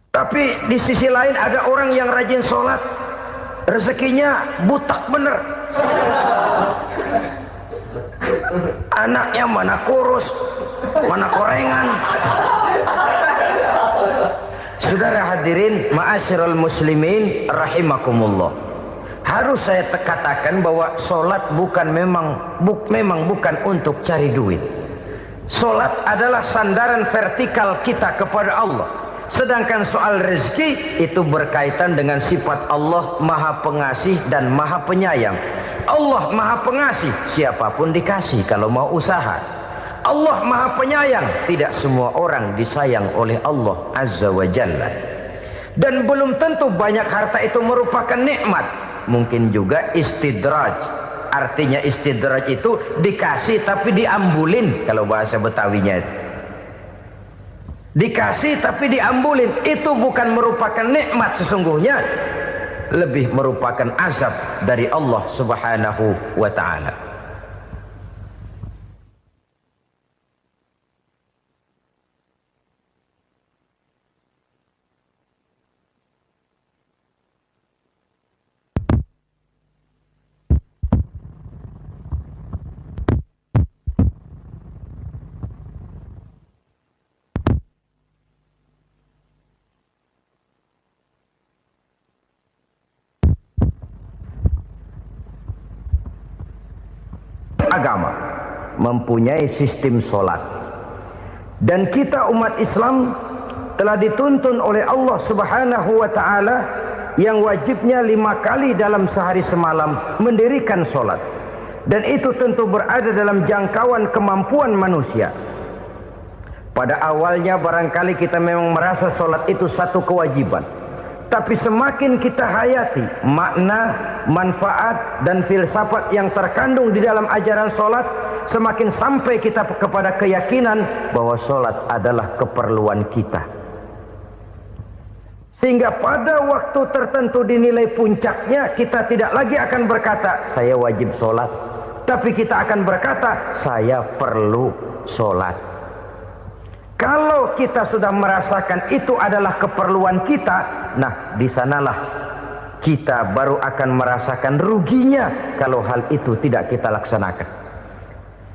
Tapi di sisi lain ada orang yang rajin sholat, rezekinya butak bener. Anaknya mana kurus, mana korengan. Saudara hadirin ma'asyiral muslimin rahimakumullah. Harus saya katakan bahwa sholat memang bukan untuk cari duit. Sholat adalah sandaran vertikal kita kepada Allah. Sedangkan soal rezeki itu berkaitan dengan sifat Allah maha pengasih dan maha penyayang. Allah maha pengasih, siapapun dikasih kalau mau usaha. Allah maha penyayang, tidak semua orang disayang oleh Allah Azza wa Jalla. Dan belum tentu banyak harta itu merupakan nikmat. Mungkin juga istidraj. Artinya istidraj itu dikasih tapi diambulin, kalau bahasa Betawinya itu. Dikasih tapi diambulin, itu bukan merupakan nikmat sesungguhnya, lebih merupakan azab dari Allah Subhanahu wa ta'ala. Agama mempunyai sistem sholat, dan kita umat Islam telah dituntun oleh Allah Subhanahu wa ta'ala yang wajibnya 5 kali dalam sehari semalam mendirikan sholat, dan itu tentu berada dalam jangkauan kemampuan manusia. Pada awalnya barangkali kita memang merasa sholat itu satu kewajiban, tapi semakin kita hayati makna, manfaat dan filsafat yang terkandung di dalam ajaran sholat, semakin sampai kita kepada keyakinan bahwa sholat adalah keperluan kita. Sehingga pada waktu tertentu dinilai puncaknya, kita tidak lagi akan berkata saya wajib sholat, tapi kita akan berkata saya perlu sholat. Kalau kita sudah merasakan itu adalah keperluan kita, nah di sanalah kita baru akan merasakan ruginya kalau hal itu tidak kita laksanakan.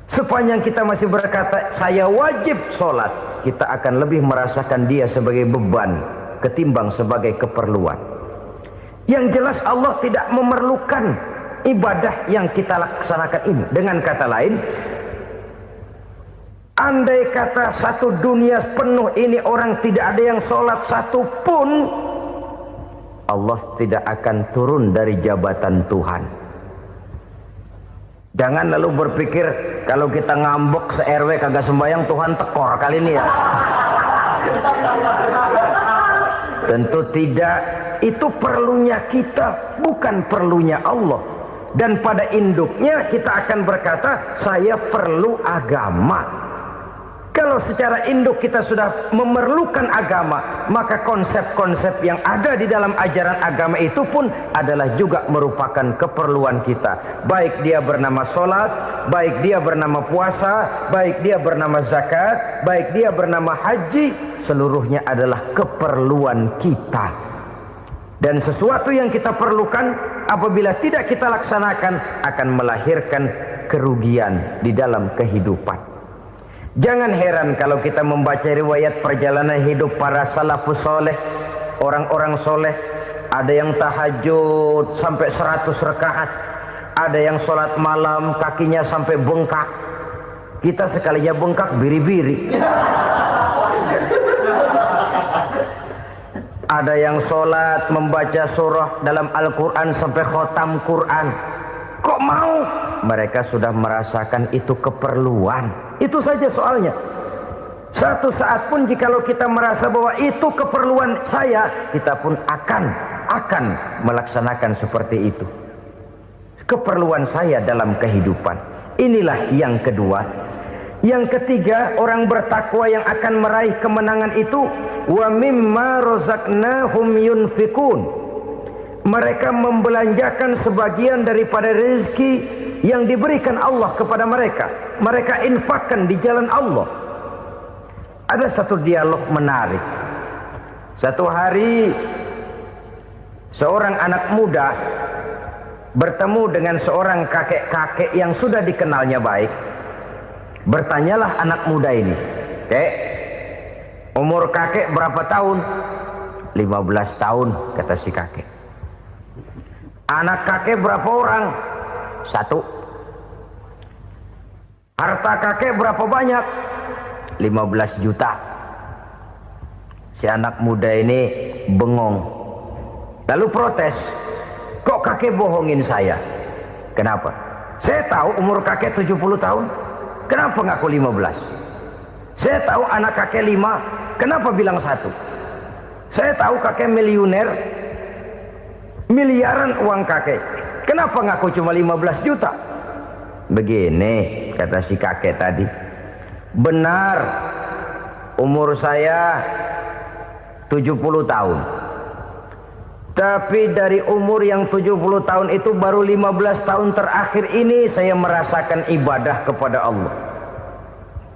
Sepanjang kita masih berkata saya wajib sholat, kita akan lebih merasakan dia sebagai beban ketimbang sebagai keperluan. Yang jelas Allah tidak memerlukan ibadah yang kita laksanakan ini. Dengan kata lain, andai kata satu dunia penuh ini orang tidak ada yang sholat satu pun, Allah tidak akan turun dari jabatan Tuhan. Jangan lalu berpikir kalau kita ngambek se-RW kagak sembahyang Tuhan tekor kali ini ya. Tentu tidak. Itu perlunya kita, bukan perlunya Allah. Dan pada induknya kita akan berkata saya perlu agama. Kalau secara induk kita sudah memerlukan agama, maka konsep-konsep yang ada di dalam ajaran agama itu pun adalah juga merupakan keperluan kita. Baik dia bernama sholat, baik dia bernama puasa, baik dia bernama zakat, baik dia bernama haji, seluruhnya adalah keperluan kita. Dan sesuatu yang kita perlukan apabila tidak kita laksanakan akan melahirkan kerugian di dalam kehidupan. Jangan heran kalau kita membaca riwayat perjalanan hidup para salafus soleh, orang-orang soleh. Ada yang tahajud sampai 100 rakaat, ada yang sholat malam kakinya sampai bengkak. Kita sekalinya bengkak biri-biri. Ada yang sholat membaca surah dalam Al-Quran sampai khotam Quran. Kok mau? Mereka sudah merasakan itu keperluan. Itu saja soalnya. Satu saat pun jikalau kita merasa bahwa itu keperluan saya, kita pun akan melaksanakan seperti itu. Keperluan saya dalam kehidupan. Inilah yang kedua. Yang ketiga, orang bertakwa yang akan meraih kemenangan itu, wa mimma razaqnahum yunfikun. Mereka membelanjakan sebagian daripada rezeki yang diberikan Allah kepada mereka. Mereka infakkan di jalan Allah. Ada satu dialog menarik. Satu hari seorang anak muda bertemu dengan seorang kakek-kakek yang sudah dikenalnya baik. Bertanyalah anak muda ini, "Kek, umur kakek berapa tahun?" 15 tahun, kata si kakek. "Anak kakek berapa orang?" 1. "Harta kakek berapa banyak?" 15 juta. Si anak muda ini bengong, lalu protes, "Kok kakek bohongin saya?" "Kenapa?" "Saya tahu umur kakek 70 tahun. Kenapa ngaku 15? Saya tahu anak kakek 5. Kenapa bilang 1? Saya tahu kakek miliuner, miliaran uang kakek. Kenapa ngaku cuma 15 juta? Begini, kata si kakek tadi. Benar, umur saya 70 tahun. Tapi dari umur yang 70 tahun itu baru 15 tahun terakhir ini saya merasakan ibadah kepada Allah.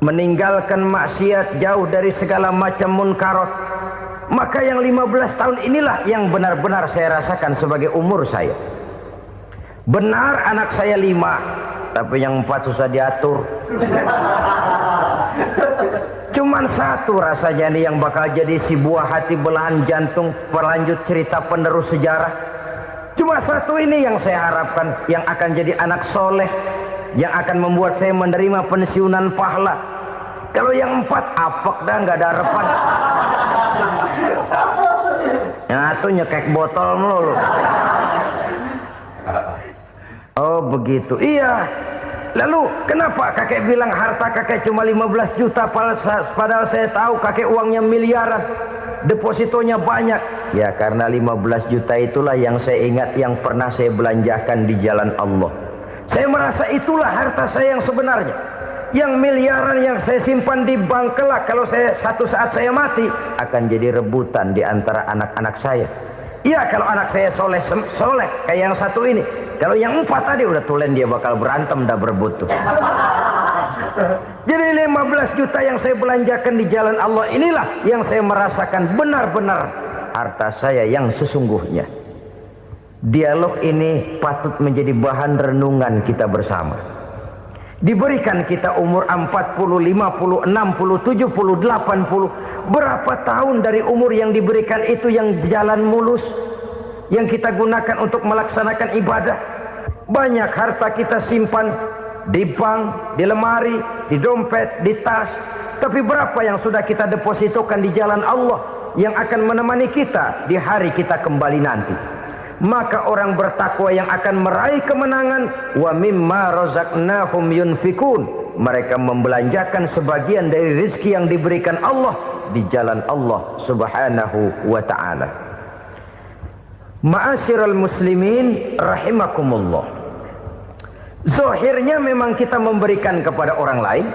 Meninggalkan maksiat, jauh dari segala macam munkarat. Maka yang 15 tahun inilah yang benar-benar saya rasakan sebagai umur saya. Benar anak saya 5, tapi yang 4 susah diatur. Cuman 1 rasanya nih yang bakal jadi si buah hati belahan jantung pelanjut cerita penerus sejarah. Cuma 1 ini yang saya harapkan, yang akan jadi anak soleh, yang akan membuat saya menerima pensiunan pahala. Kalau yang 4 apek dah, nggak ada harapan. Yang satu nyekek botol melulu. Oh begitu, iya. Lalu kenapa kakek bilang harta kakek cuma 15 juta padahal saya tahu kakek uangnya miliaran, depositonya banyak? Ya karena 15 juta itulah yang saya ingat yang pernah saya belanjakan di jalan Allah. Saya merasa itulah harta saya yang sebenarnya. Yang miliaran yang saya simpan di bank kelak kalau satu saat saya mati akan jadi rebutan di antara anak-anak saya. Iya kalau anak saya soleh kayak yang satu ini. Kalau yang 4 tadi udah tulen dia bakal berantem dah berebut tuh. Jadi 15 juta yang saya belanjakan di jalan Allah inilah yang saya merasakan benar-benar harta saya yang sesungguhnya. Dialog ini patut menjadi bahan renungan kita bersama. Diberikan kita umur 40, 50, 60, 70, 80. Berapa tahun dari umur yang diberikan itu yang jalan mulus, yang kita gunakan untuk melaksanakan ibadah? Banyak harta kita simpan di bank, di lemari, di dompet, di tas. Tapi berapa yang sudah kita depositokan di jalan Allah yang akan menemani kita di hari kita kembali nanti? Maka orang bertakwa yang akan meraih kemenangan, wa mimma razaqnahum yunfikun, mereka membelanjakan sebagian dari rezeki yang diberikan Allah di jalan Allah Subhanahu wa ta'ala. Ma'asyiral muslimin rahimakumullah. Zahirnya memang kita memberikan kepada orang lain,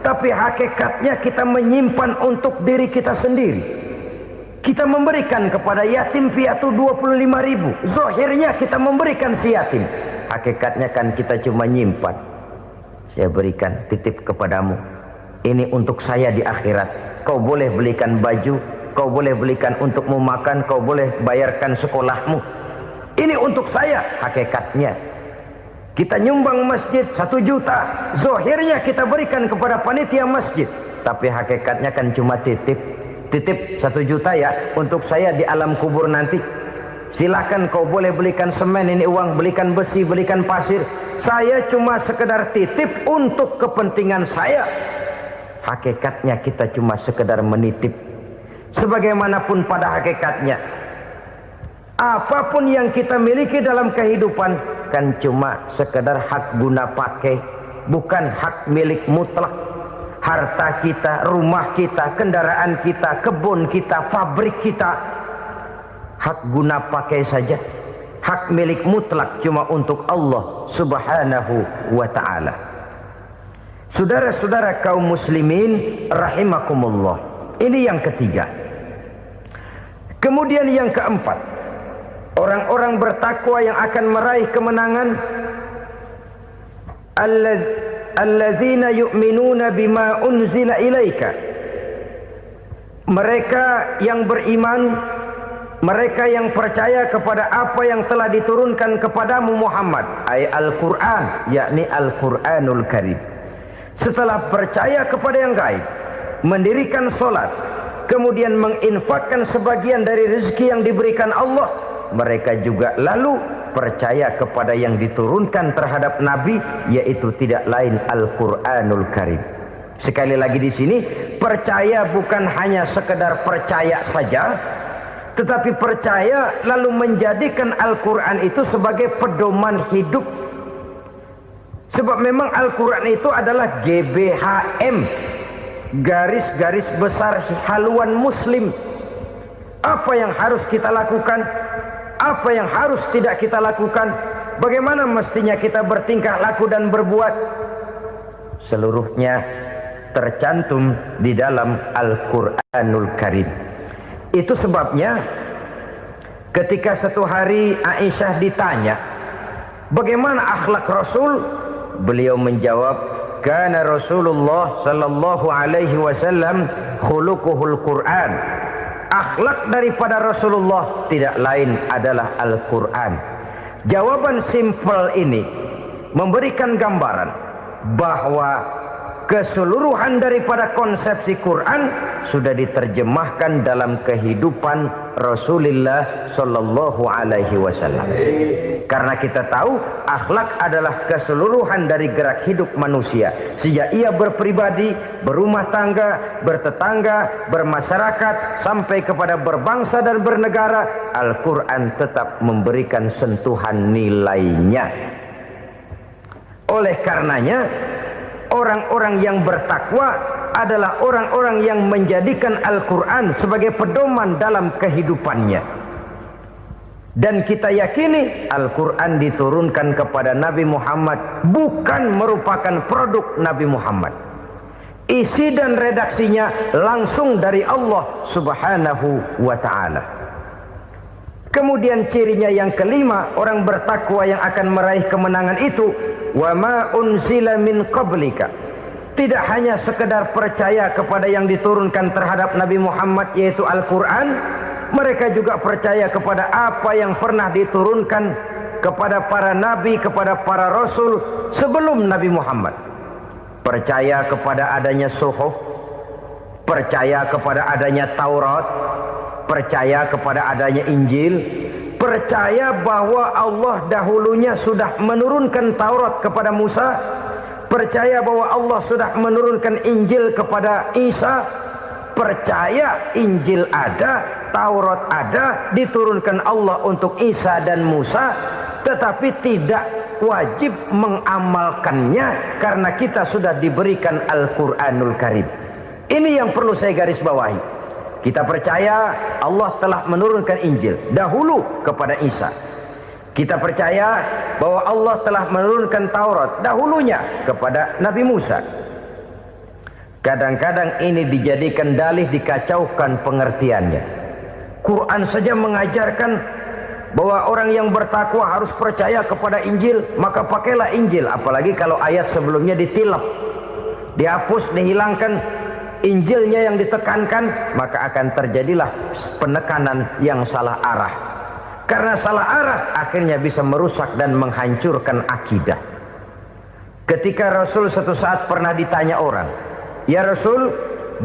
tapi hakikatnya kita menyimpan untuk diri kita sendiri. Kita memberikan kepada yatim piatu 25.000. Zahirnya kita memberikan si yatim, hakikatnya kan kita cuma nyimpan. Saya berikan, titip kepadamu, ini untuk saya di akhirat. Kau boleh belikan baju, kau boleh belikan untukmu makan, kau boleh bayarkan sekolahmu. Ini untuk saya. Hakikatnya kita nyumbang masjid 1 juta, zahirnya kita berikan kepada panitia masjid, tapi hakikatnya kan cuma titip 1 juta ya untuk saya di alam kubur nanti. Silahkan kau boleh belikan semen, ini uang, belikan besi, belikan pasir. Saya cuma sekedar titip untuk kepentingan saya. Hakikatnya kita cuma sekedar menitip. Sebagaimanapun pada hakikatnya, apapun yang kita miliki dalam kehidupan kan cuma sekedar hak guna pakai, bukan hak milik mutlak. Harta kita, rumah kita, kendaraan kita, kebun kita, pabrik kita, hak guna pakai saja. Hak milik mutlak cuma untuk Allah Subhanahu wa ta'ala. Saudara-saudara kaum muslimin rahimakumullah. Ini yang ketiga. Kemudian yang keempat, orang-orang bertakwa yang akan meraih kemenangan, allazina yu'minuna bima unzila ilaika. Mereka yang beriman, mereka yang percaya kepada apa yang telah diturunkan kepadamu Muhammad, ay Al-Quran, yakni Al-Quranul Karim. Setelah percaya kepada yang gaib, mendirikan solat, kemudian menginfakkan sebagian dari rezeki yang diberikan Allah, mereka juga lalu percaya kepada yang diturunkan terhadap Nabi, yaitu tidak lain Al-Quranul Karim. Sekali lagi di sini, percaya bukan hanya sekedar percaya saja, tetapi percaya lalu menjadikan Al-Quran itu sebagai pedoman hidup. Sebab memang Al-Quran itu adalah GBHM, garis-garis besar haluan muslim. Apa yang harus kita lakukan, apa yang harus tidak kita lakukan, bagaimana mestinya kita bertingkah laku dan berbuat, seluruhnya tercantum di dalam Al-Quranul Karim. Itu sebabnya ketika satu hari Aisyah ditanya bagaimana akhlak Rasul, beliau menjawab, kana Rasulullah sallallahu alaihi wasallam khuluquhul Quran. Akhlak daripada Rasulullah tidak lain adalah Al-Quran. Jawaban simpel ini memberikan gambaran bahwa keseluruhan daripada konsepsi Quran sudah diterjemahkan dalam kehidupan Rasulullah Sallallahu Alaihi Wasallam. Karena kita tahu akhlak adalah keseluruhan dari gerak hidup manusia. Sejak ia berpribadi, berumah tangga, bertetangga, bermasyarakat, sampai kepada berbangsa dan bernegara, Al-Quran tetap memberikan sentuhan nilainya. Oleh karenanya, orang-orang yang bertakwa adalah orang-orang yang menjadikan Al-Quran sebagai pedoman dalam kehidupannya. Dan kita yakini Al-Quran diturunkan kepada Nabi Muhammad bukan merupakan produk Nabi Muhammad. Isi dan redaksinya langsung dari Allah Subhanahu wa ta'ala. Kemudian cirinya yang kelima, orang bertakwa yang akan meraih kemenangan itu, wa ma unzila min qablika. Tidak hanya sekedar percaya kepada yang diturunkan terhadap Nabi Muhammad yaitu Al-Quran, mereka juga percaya kepada apa yang pernah diturunkan kepada para nabi, kepada para rasul sebelum Nabi Muhammad. Percaya kepada adanya suhuf, percaya kepada adanya Taurat, percaya kepada adanya Injil, percaya bahwa Allah dahulunya sudah menurunkan Taurat kepada Musa, percaya bahwa Allah sudah menurunkan Injil kepada Isa, percaya Injil ada, Taurat ada, diturunkan Allah untuk Isa dan Musa, tetapi tidak wajib mengamalkannya karena kita sudah diberikan Al-Quranul Karim. Ini yang perlu saya garis bawahi. Kita percaya Allah telah menurunkan Injil dahulu kepada Isa. Kita percaya bahwa Allah telah menurunkan Taurat dahulunya kepada Nabi Musa. Kadang-kadang ini dijadikan dalih, dikacaukan pengertiannya. Quran saja mengajarkan bahwa orang yang bertakwa harus percaya kepada Injil, maka pakailah Injil. Apalagi kalau ayat sebelumnya ditilap, dihapus, dihilangkan, Injilnya yang ditekankan, maka akan terjadilah penekanan yang salah arah. Karena salah arah akhirnya bisa merusak dan menghancurkan akidah. Ketika Rasul suatu saat pernah ditanya orang, "Ya Rasul,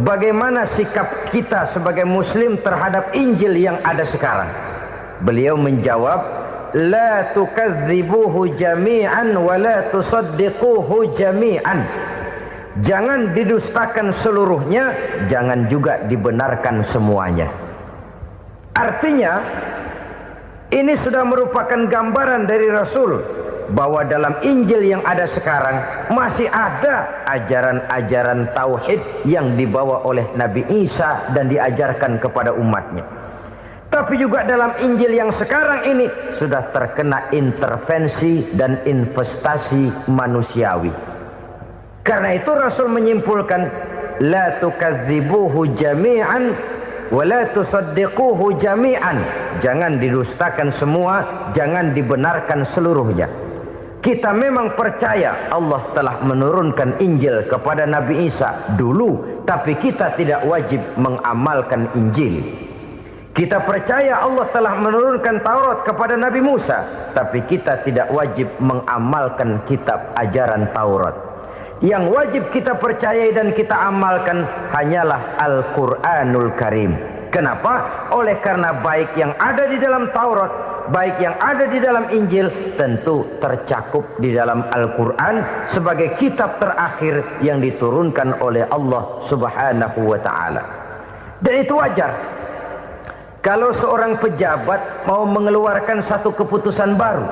bagaimana sikap kita sebagai muslim terhadap Injil yang ada sekarang?" Beliau menjawab, "La tukadzibuhu jami'an wa la tusaddiquhu jami'an." Jangan didustakan seluruhnya, jangan juga dibenarkan semuanya. Artinya, ini sudah merupakan gambaran dari Rasul bahwa dalam Injil yang ada sekarang masih ada ajaran-ajaran tauhid yang dibawa oleh Nabi Isa dan diajarkan kepada umatnya. Tapi juga dalam Injil yang sekarang ini sudah terkena intervensi dan investasi manusiawi. Karena itu Rasul menyimpulkan, la tukadzibuhu jami'an wa la tusaddiquhu jami'an. Jangan didustakan semua, jangan dibenarkan seluruhnya. Kita memang percaya Allah telah menurunkan Injil kepada Nabi Isa dulu, tapi kita tidak wajib mengamalkan Injil. Kita percaya Allah telah menurunkan Taurat kepada Nabi Musa, tapi kita tidak wajib mengamalkan kitab ajaran Taurat. Yang wajib kita percayai dan kita amalkan hanyalah Al-Quranul Karim. Kenapa? Oleh karena baik yang ada di dalam Taurat, baik yang ada di dalam Injil, tentu tercakup di dalam Al-Quran sebagai kitab terakhir yang diturunkan oleh Allah Subhanahu wa ta'ala. Dan itu wajar. Kalau seorang pejabat mau mengeluarkan satu keputusan baru,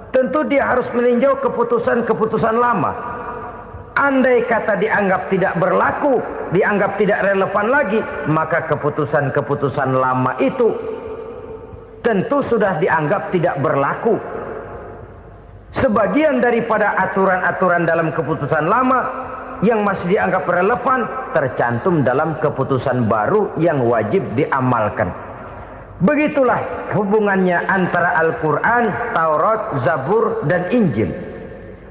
tentu dia harus meninjau keputusan-keputusan lama. Andai kata dianggap tidak berlaku, dianggap tidak relevan lagi, maka keputusan-keputusan lama itu tentu sudah dianggap tidak berlaku. Sebagian daripada aturan-aturan dalam keputusan lama yang masih dianggap relevan tercantum dalam keputusan baru yang wajib diamalkan. Begitulah hubungannya antara Al-Quran, Taurat, Zabur, dan Injil.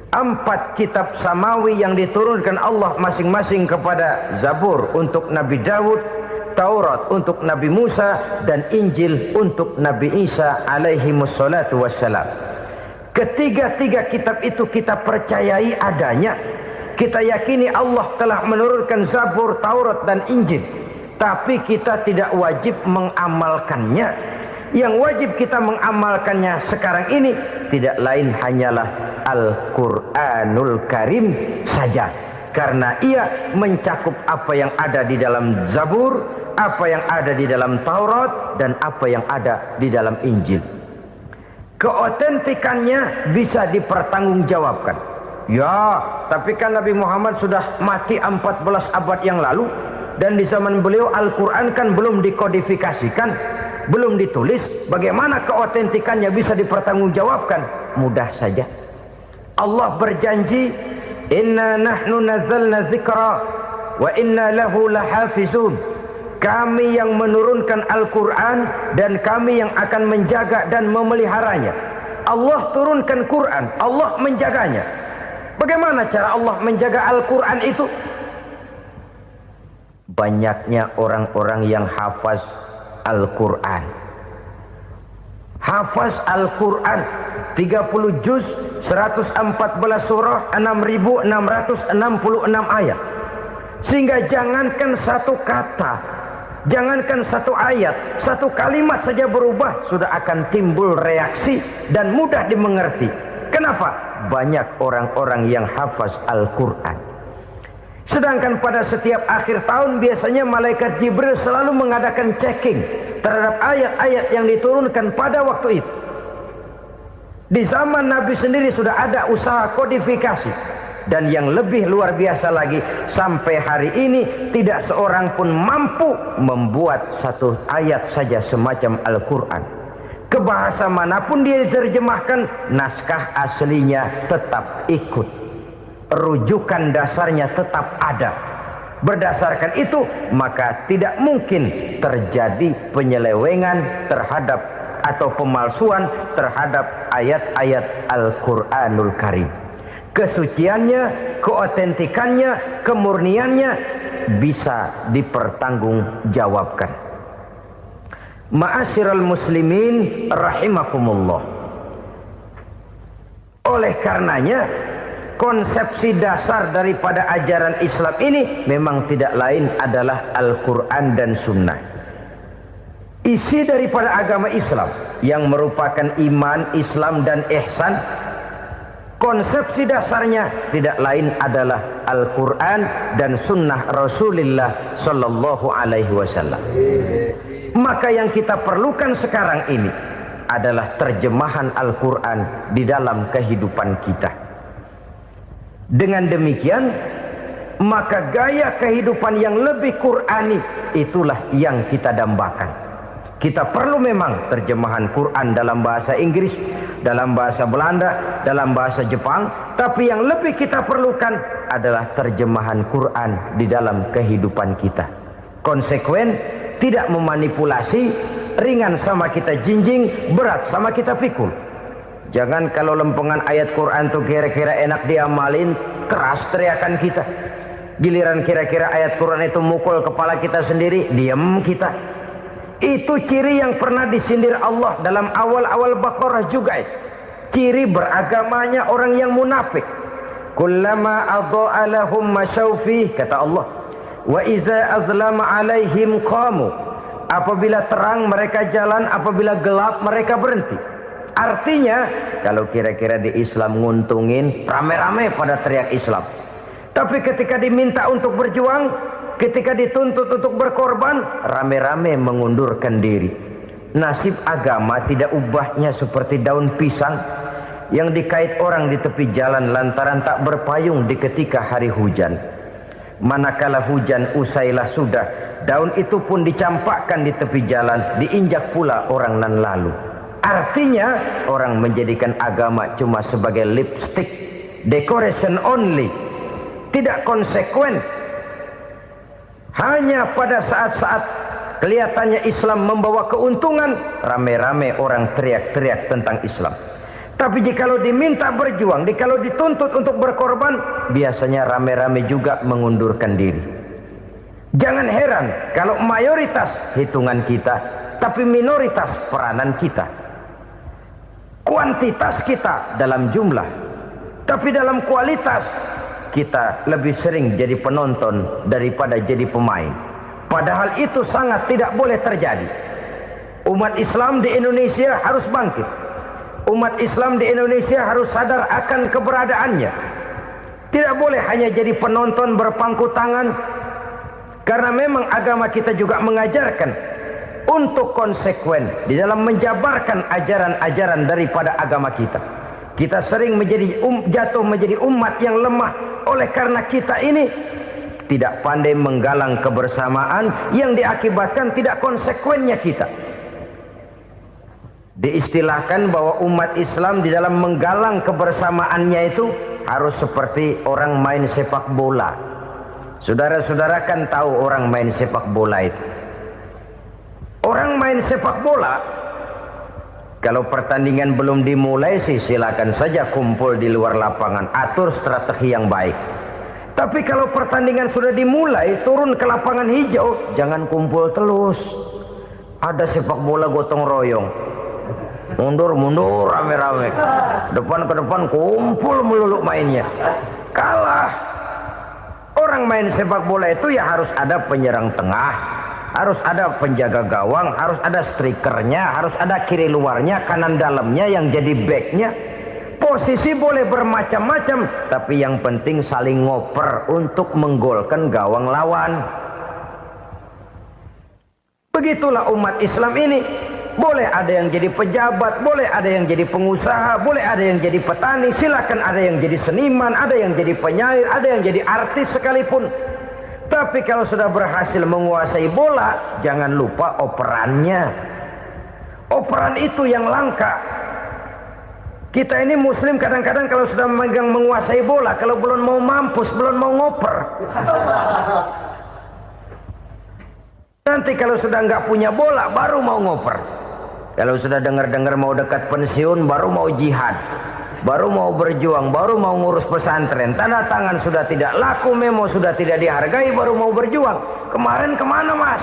4 kitab samawi yang diturunkan Allah masing-masing kepada Zabur untuk Nabi Daud, Taurat untuk Nabi Musa, dan Injil untuk Nabi Isa alaihi wassalatu wassalam. Ketiga-tiga kitab itu kita percayai adanya, Kita yakini Allah telah menurunkan Zabur, Taurat dan Injil, tapi kita tidak wajib mengamalkannya. Yang wajib kita mengamalkannya sekarang ini tidak lain hanyalah Al-Quranul Karim saja, karena ia mencakup apa yang ada di dalam Zabur, apa yang ada di dalam Taurat, dan apa yang ada di dalam Injil. Keotentikannya bisa dipertanggungjawabkan. Ya, tapi kan Nabi Muhammad sudah mati 14 abad yang lalu, dan di zaman beliau Al-Quran kan belum dikodifikasikan, belum ditulis. Bagaimana keotentikannya bisa dipertanggungjawabkan? Mudah saja. Allah berjanji, inna nahnu nazzalna dzikra wa inna lahu lahafizun. Kami yang menurunkan Al-Quran dan kami yang akan menjaga dan memeliharanya. Allah turunkan Quran, Allah menjaganya. Bagaimana cara Allah menjaga Al-Quran itu? Banyaknya orang-orang yang hafaz Al-Quran. Hafaz Al-Quran 30 juz, 114 surah, 6.666 ayat. Sehingga jangankan satu kata, jangankan satu ayat, satu kalimat saja berubah, sudah akan timbul reaksi dan mudah dimengerti. Kenapa? Banyak orang-orang yang hafaz Al-Quran. Sedangkan pada setiap akhir tahun biasanya malaikat Jibril selalu mengadakan checking terhadap ayat-ayat yang diturunkan pada waktu itu. Di zaman Nabi sendiri sudah ada usaha kodifikasi. Dan yang lebih luar biasa lagi, sampai hari ini tidak seorang pun mampu membuat satu ayat saja semacam Al-Quran. Ke bahasa manapun dia diterjemahkan, naskah aslinya tetap ikut, rujukan dasarnya tetap ada. Berdasarkan itu maka tidak mungkin terjadi penyelewengan terhadap atau pemalsuan terhadap ayat-ayat Al-Quranul Karim. Kesuciannya, keotentikannya, kemurniannya bisa dipertanggungjawabkan. Ma'asyiral muslimin rahimakumullah. Oleh karenanya, konsepsi dasar daripada ajaran Islam ini memang tidak lain adalah Al-Quran dan Sunnah. Isi daripada agama Islam yang merupakan iman, Islam dan ihsan, konsepsi dasarnya tidak lain adalah Al-Quran dan Sunnah Rasulullah Sallallahu Alaihi Wasallam. Maka yang kita perlukan sekarang ini adalah terjemahan Al-Quran di dalam kehidupan kita. Dengan demikian, maka gaya kehidupan yang lebih Qurani itulah yang kita dambakan. Kita perlu memang terjemahan Quran dalam bahasa Inggris, dalam bahasa Belanda, dalam bahasa Jepang, tapi yang lebih kita perlukan adalah terjemahan Quran di dalam kehidupan kita. Konsekuen, tidak memanipulasi, ringan sama kita jinjing, berat sama kita pikul. Jangan kalau lempengan ayat Quran tuh kira-kira enak diamalin, keras teriakan kita. Giliran kira-kira ayat Quran itu mukul kepala kita sendiri, diam kita. Itu ciri yang pernah disindir Allah dalam awal-awal Baqarah juga. Ciri beragamanya orang yang munafik. Kullama adha'a lahum masyawfi, kata Allah. Wa iza azlama alaihim qamu. Apabila terang mereka jalan, apabila gelap mereka berhenti. Artinya, kalau kira-kira di Islam nguntungin, rame-rame pada teriak Islam. Tapi ketika diminta untuk berjuang, ketika dituntut untuk berkorban, rame-rame mengundurkan diri. Nasib agama tidak ubahnya seperti daun pisang yang dikait orang di tepi jalan lantaran tak berpayung di ketika hari hujan. Manakala hujan usailah sudah, daun itu pun dicampakkan di tepi jalan, diinjak pula orang nan lalu. Artinya orang menjadikan agama cuma sebagai lipstick, decoration only, tidak konsekuen. Hanya pada saat-saat kelihatannya Islam membawa keuntungan, rame-rame orang teriak-teriak tentang Islam. Tapi jikalau diminta berjuang, jikalau dituntut untuk berkorban, biasanya rame-rame juga mengundurkan diri. Jangan heran kalau mayoritas hitungan kita, tapi minoritas peranan kita. Kuantitas kita dalam jumlah, tapi dalam kualitas kita lebih sering jadi penonton daripada jadi pemain. Padahal itu sangat tidak boleh terjadi. Umat Islam di Indonesia harus bangkit. Umat Islam di Indonesia harus sadar akan keberadaannya. Tidak boleh hanya jadi penonton berpangku tangan, karena memang agama kita juga mengajarkan untuk konsekuen di dalam menjabarkan ajaran-ajaran daripada agama kita. Kita sering jatuh menjadi umat yang lemah oleh karena kita ini tidak pandai menggalang kebersamaan yang diakibatkan tidak konsekuennya kita. Diistilahkan bahwa umat Islam di dalam menggalang kebersamaannya itu harus seperti orang main sepak bola. Saudara-saudara kan tahu orang main sepak bola itu. Orang main sepak bola, kalau pertandingan belum dimulai sih silakan saja kumpul di luar lapangan, atur strategi yang baik. Tapi kalau pertandingan sudah dimulai, turun ke lapangan hijau, jangan kumpul terus. Ada sepak bola gotong royong, mundur rame-rame, depan ke depan kumpul melulu mainnya. Kalah. Orang main sepak bola itu ya harus ada penyerang tengah, harus ada penjaga gawang, harus ada strikernya, harus ada kiri luarnya, kanan dalamnya yang jadi backnya. Posisi boleh bermacam-macam, tapi yang penting saling ngoper untuk menggolkan gawang lawan. Begitulah umat Islam ini. Boleh ada yang jadi pejabat, boleh ada yang jadi pengusaha, boleh ada yang jadi petani, silakan ada yang jadi seniman, ada yang jadi penyair, ada yang jadi artis sekalipun. Tapi kalau sudah berhasil menguasai bola, jangan lupa operannya. Operan itu yang langka. Kita ini muslim kadang-kadang kalau sudah memegang menguasai bola, kalau belum mau mampus, belum mau ngoper. Nanti kalau sudah nggak punya bola, baru mau ngoper. Kalau sudah dengar-dengar mau dekat pensiun, baru mau jihad, baru mau berjuang, baru mau ngurus pesantren. Tanda tangan sudah tidak laku, memo sudah tidak dihargai, baru mau berjuang. Kemarin kemana mas?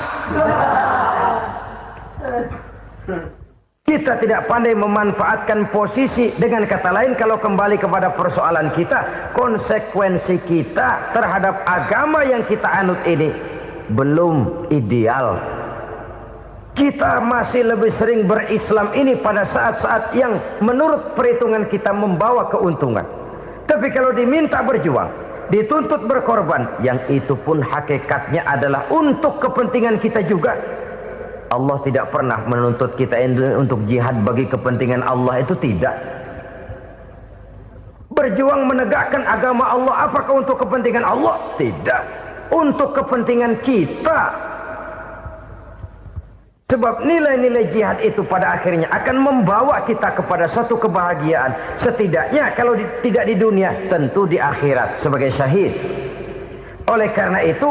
Kita tidak pandai memanfaatkan posisi. Dengan kata lain, kalau kembali kepada persoalan kita, konsekuensi kita terhadap agama yang kita anut ini belum ideal. Kita masih lebih sering berislam ini pada saat-saat yang menurut perhitungan kita membawa keuntungan. Tapi kalau diminta berjuang, dituntut berkorban, yang itu pun hakikatnya adalah untuk kepentingan kita juga. Allah tidak pernah menuntut kita untuk jihad bagi kepentingan Allah, itu tidak. Berjuang menegakkan agama Allah, apakah untuk kepentingan Allah? Tidak. Untuk kepentingan kita. Sebab nilai-nilai jihad itu pada akhirnya akan membawa kita kepada satu kebahagiaan. Setidaknya kalau tidak di dunia, tentu di akhirat sebagai syahid. Oleh karena itu,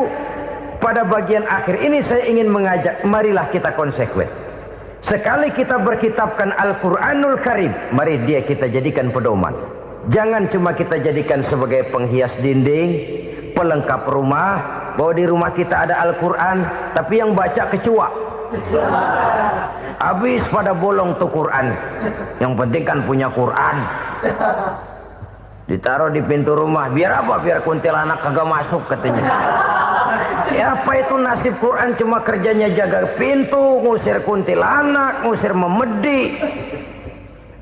pada bagian akhir ini saya ingin mengajak, marilah kita konsekuen. Sekali kita berkitabkan Al-Quranul Karim, mari dia kita jadikan pedoman. Jangan cuma kita jadikan sebagai penghias dinding, pelengkap rumah, bahwa di rumah kita ada Al-Quran, tapi yang baca kecoa. Habis pada bolong tuh Quran. Yang penting kan punya Quran. Ditaruh di pintu rumah. Biar apa? Biar kuntilanak kagak masuk katanya. Ya apa itu nasib Quran? Cuma kerjanya jaga pintu, ngusir kuntilanak, ngusir memedi.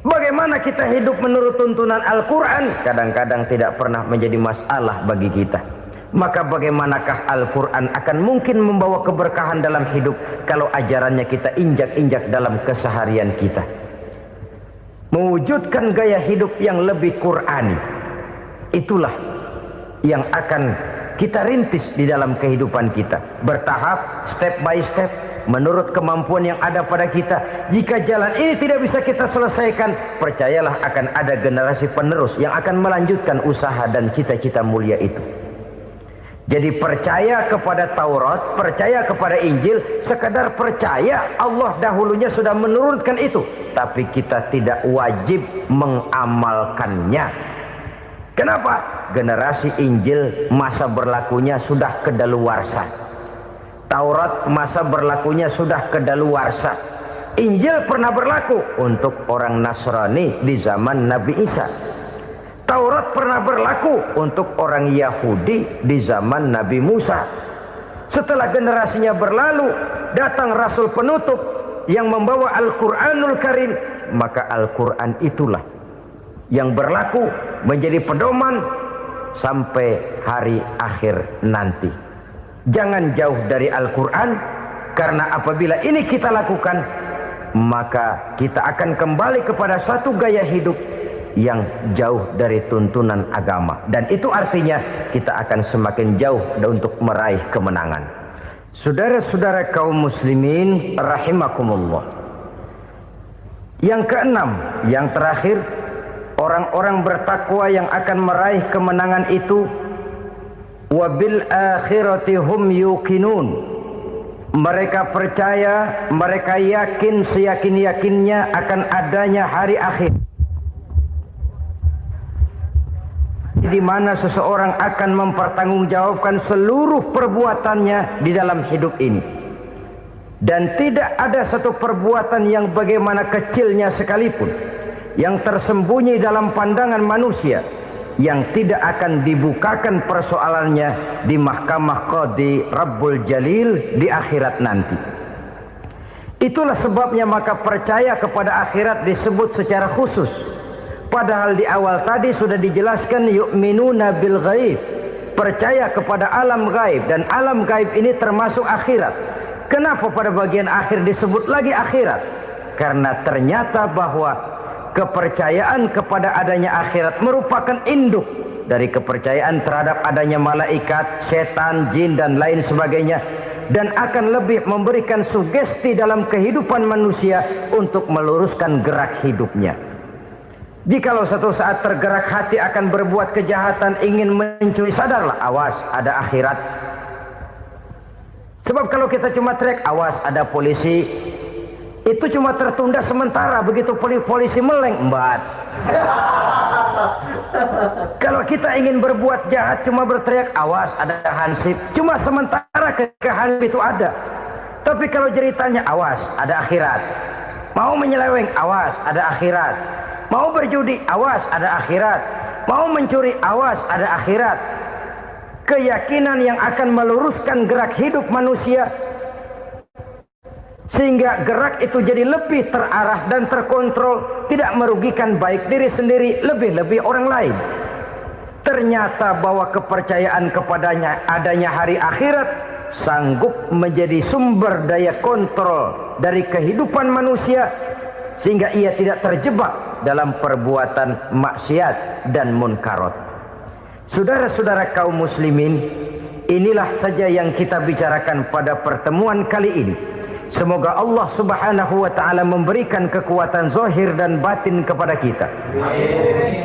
Bagaimana kita hidup menurut tuntunan Al-Quran? Kadang-kadang tidak pernah menjadi masalah bagi kita. Maka bagaimanakah Al-Quran akan mungkin membawa keberkahan dalam hidup kalau ajarannya kita injak-injak dalam keseharian kita? Mewujudkan gaya hidup yang lebih Qurani, itulah yang akan kita rintis di dalam kehidupan kita. Bertahap, step by step, menurut kemampuan yang ada pada kita. Jika jalan ini tidak bisa kita selesaikan, percayalah akan ada generasi penerus yang akan melanjutkan usaha dan cita-cita mulia itu. Jadi percaya kepada Taurat, percaya kepada Injil, sekadar percaya Allah dahulunya sudah menurunkan itu, tapi kita tidak wajib mengamalkannya. Kenapa? Generasi Injil masa berlakunya sudah kedaluarsa. Taurat masa berlakunya sudah kedaluarsa. Injil pernah berlaku untuk orang Nasrani di zaman Nabi Isa. Taurat pernah berlaku untuk orang Yahudi di zaman Nabi Musa. Setelah generasinya berlalu, datang Rasul penutup yang membawa Al-Quranul Karim, maka Al-Quran itulah yang berlaku menjadi pedoman sampai hari akhir nanti. Jangan jauh dari Al-Quran, karena apabila ini kita lakukan, maka kita akan kembali kepada satu gaya hidup yang jauh dari tuntunan agama, dan itu artinya kita akan semakin jauh untuk meraih kemenangan. Saudara-saudara kaum muslimin rahimakumullah. Yang keenam, yang terakhir, orang-orang bertakwa yang akan meraih kemenangan itu wabil akhirati hum yuqinun. Mereka percaya, mereka yakin seyakin-yakinnya akan adanya hari akhir, di mana seseorang akan mempertanggungjawabkan seluruh perbuatannya di dalam hidup ini. Dan tidak ada satu perbuatan yang bagaimana kecilnya sekalipun yang tersembunyi dalam pandangan manusia yang tidak akan dibukakan persoalannya di mahkamah Qadi Rabbul Jalil di akhirat nanti. Itulah sebabnya maka percaya kepada akhirat disebut secara khusus. Padahal di awal tadi sudah dijelaskan yu'minuna bil ghaib, percaya kepada alam gaib, dan alam gaib ini termasuk akhirat. Kenapa pada bagian akhir disebut lagi akhirat? Karena ternyata bahwa kepercayaan kepada adanya akhirat merupakan induk dari kepercayaan terhadap adanya malaikat, setan, jin dan lain sebagainya, dan akan lebih memberikan sugesti dalam kehidupan manusia untuk meluruskan gerak hidupnya. Jikalau satu saat tergerak hati akan berbuat kejahatan, ingin mencuri, sadarlah, awas ada akhirat. Sebab kalau kita cuma teriak awas ada polisi, itu cuma tertunda sementara, begitu polisi meleng embat. Kalau kita ingin berbuat jahat cuma berteriak awas ada hansip, cuma sementara kehansip itu ada. Tapi kalau ceritanya awas ada akhirat, mau menyeleweng awas ada akhirat, mau berjudi awas ada akhirat, mau mencuri awas ada akhirat. Keyakinan yang akan meluruskan gerak hidup manusia sehingga gerak itu jadi lebih terarah dan terkontrol, tidak merugikan baik diri sendiri, lebih-lebih orang lain. Ternyata bahwa kepercayaan kepadanya adanya hari akhirat sanggup menjadi sumber daya kontrol dari kehidupan manusia, sehingga ia tidak terjebak dalam perbuatan maksiat dan munkarat. Saudara-saudara kaum muslimin, inilah saja yang kita bicarakan pada pertemuan kali ini. Semoga Allah subhanahu wa ta'ala memberikan kekuatan zahir dan batin kepada kita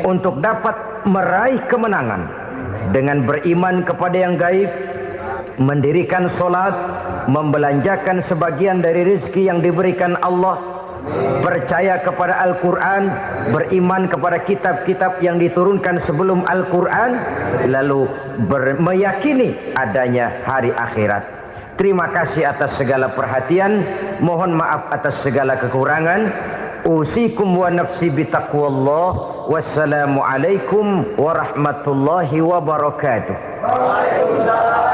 untuk dapat meraih kemenangan dengan beriman kepada yang gaib, mendirikan solat, membelanjakan sebagian dari rezeki yang diberikan Allah, percaya kepada Al-Quran, beriman kepada kitab-kitab yang diturunkan sebelum Al-Quran, lalu meyakini adanya hari akhirat. Terima kasih atas segala perhatian, mohon maaf atas segala kekurangan. Usikum wa nafsi bitaqwallah. Wassalamualaikum warahmatullahi wabarakatuh. Waalaikumsalam.